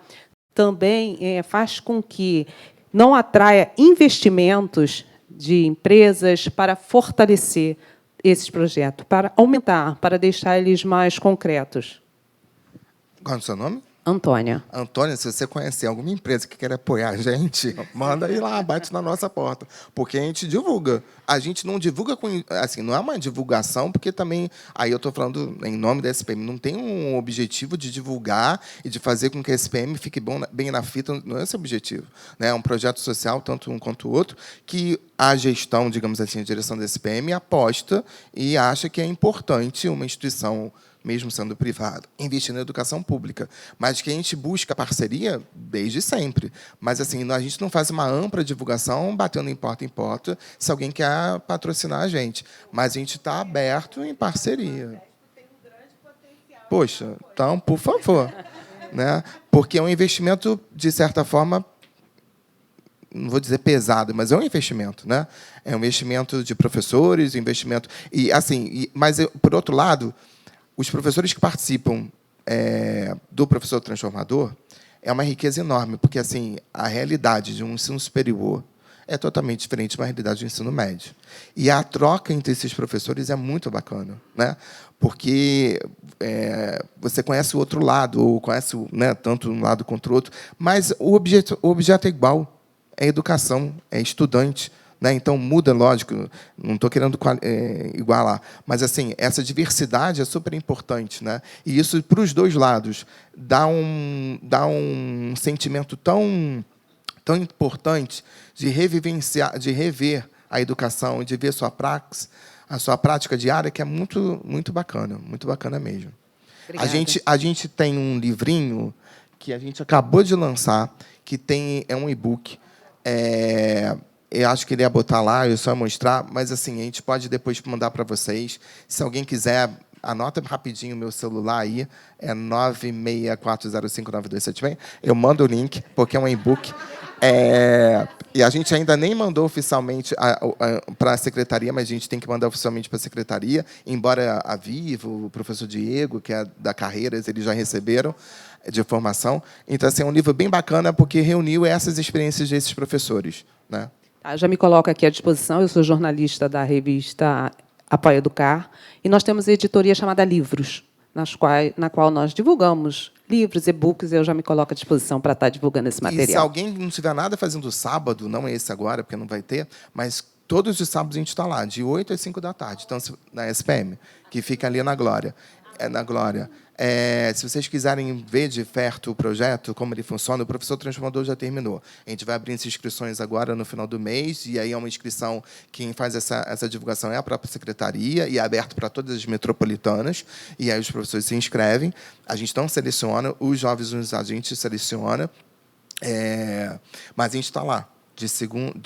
também faz com que não atraia investimentos de empresas para fortalecer esses projetos, para aumentar, para deixar eles mais concretos? Qual é o seu nome? Antônia. Antônia, se você conhecer alguma empresa que quer apoiar a gente, manda aí lá, bate na nossa porta. Porque a gente divulga. A gente não divulga com... Assim, não é uma divulgação, porque também... Aí eu estou falando em nome da SPM. Não tem um objetivo de divulgar e de fazer com que a SPM fique bem na fita. Não é esse o objetivo. Né? É um projeto social, tanto um quanto o outro, que a gestão, digamos assim, a direção da SPM aposta e acha que é importante uma instituição, mesmo sendo privado, investir na educação pública. Mas que a gente busca parceria desde sempre. Mas assim, a gente não faz uma ampla divulgação batendo em porta se alguém quer patrocinar a gente. Mas a gente está aberto em parceria. Poxa, então, por favor. Né? Porque é um investimento, de certa forma, não vou dizer pesado, mas é um investimento, né? É um investimento de professores, investimento... E, assim, mas, por outro lado, os professores que participam do Professor Transformador é uma riqueza enorme, porque assim, a realidade de um ensino superior é totalmente diferente da realidade do ensino médio. E a troca entre esses professores é muito bacana, né? Porque você conhece o outro lado, ou conhece, né, tanto um lado quanto o outro, mas o objeto é igual, é educação, é estudante. Né? Então, muda, lógico, não estou querendo igualar, mas assim, essa diversidade é super importante. Né? E isso, para os dois lados, dá um sentimento tão importante de revivenciar, de rever a educação, de ver a sua prática diária, que é muito bacana mesmo. Obrigada. A gente tem um livrinho que a gente acabou de lançar, que é um e-book, eu acho que ele ia botar lá, eu só ia mostrar, mas assim, a gente pode depois mandar para vocês. Se alguém quiser, anota rapidinho o meu celular aí, é 964059276. Eu mando o link, porque é um e-book. E a gente ainda nem mandou oficialmente para a secretaria, mas a gente tem que mandar oficialmente para a secretaria, embora a Vivo, o professor Diego, que é da Carreiras, eles já receberam de formação. Então, assim, é um livro bem bacana, porque reuniu essas experiências desses professores, né? Já me coloco aqui à disposição. Eu sou jornalista da revista Apoia Educar, e nós temos a editoria chamada Livros, na qual nós divulgamos livros, e-books, e eu já me coloco à disposição para estar divulgando esse material. E se alguém não tiver nada fazendo sábado, não é esse agora, porque não vai ter, mas todos os sábados a gente está lá, de 8 às 5 da tarde, então, na SPM, que fica ali na Glória. Se vocês quiserem ver de perto o projeto, como ele funciona, o Professor Transformador já terminou. A gente vai abrir as inscrições agora no final do mês, e aí é uma inscrição, quem faz essa divulgação é a própria secretaria, e é aberto para todas as metropolitanas, e aí os professores se inscrevem. A gente não seleciona, os jovens a gente seleciona, mas a gente está lá, de segunda,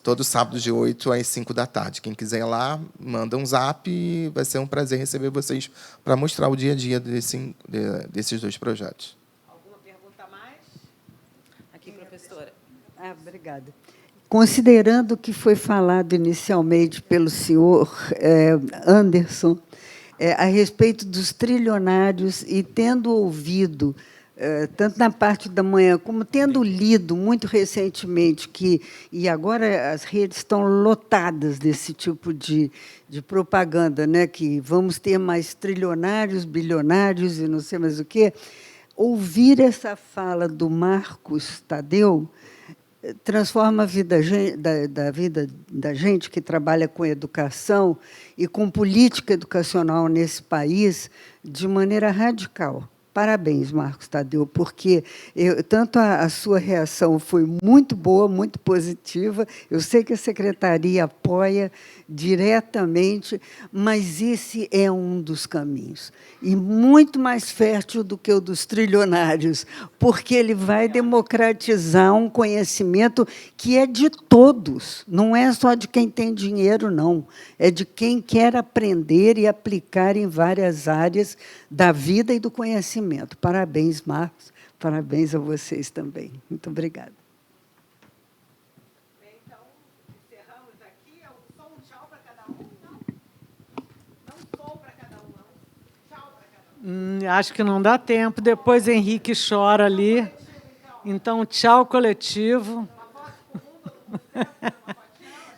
todo sábado, de 8 às 5 da tarde. Quem quiser ir lá, manda um zap, e vai ser um prazer receber vocês para mostrar o dia a dia desses dois projetos. Alguma pergunta a mais? Aqui, professora. Obrigada. Considerando o que foi falado inicialmente pelo senhor Anderson, a respeito dos trilionários, e tendo ouvido, tanto na parte da manhã, como tendo lido muito recentemente, e agora as redes estão lotadas desse tipo de propaganda, né, que vamos ter mais trilionários, bilionários e não sei mais o quê, ouvir essa fala do Marcos Tadeu transforma a vida da gente que trabalha com educação e com política educacional nesse país de maneira radical. Parabéns, Marcos Tadeu, porque tanto a sua reação foi muito boa, muito positiva. Eu sei que a secretaria apoia diretamente, mas esse é um dos caminhos. E muito mais fértil do que o dos trilionários, porque ele vai democratizar um conhecimento que é de todos, não é só de quem tem dinheiro, não. É de quem quer aprender e aplicar em várias áreas da vida e do conhecimento. Parabéns, Marcos. Parabéns a vocês também. Muito obrigada. Então, encerramos aqui. Só um tchau para cada um, não? Não sou para cada um, não. Tchau para cada um. Acho que não dá tempo. Depois Henrique chora ali. Então, tchau, coletivo.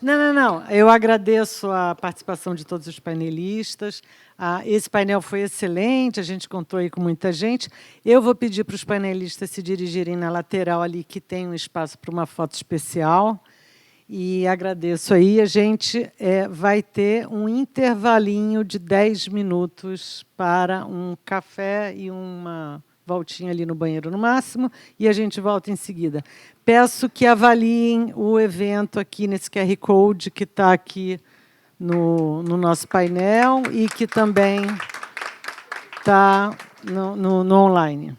Não. Eu agradeço a participação de todos os painelistas. Esse painel foi excelente, a gente contou aí com muita gente. Eu vou pedir para os painelistas se dirigirem na lateral ali, que tem um espaço para uma foto especial. E agradeço aí. A gente vai ter um intervalinho de 10 minutos para um café e uma voltinha ali no banheiro no máximo, e a gente volta em seguida. Peço que avaliem o evento aqui nesse QR Code que está aqui no nosso painel e que também está no online.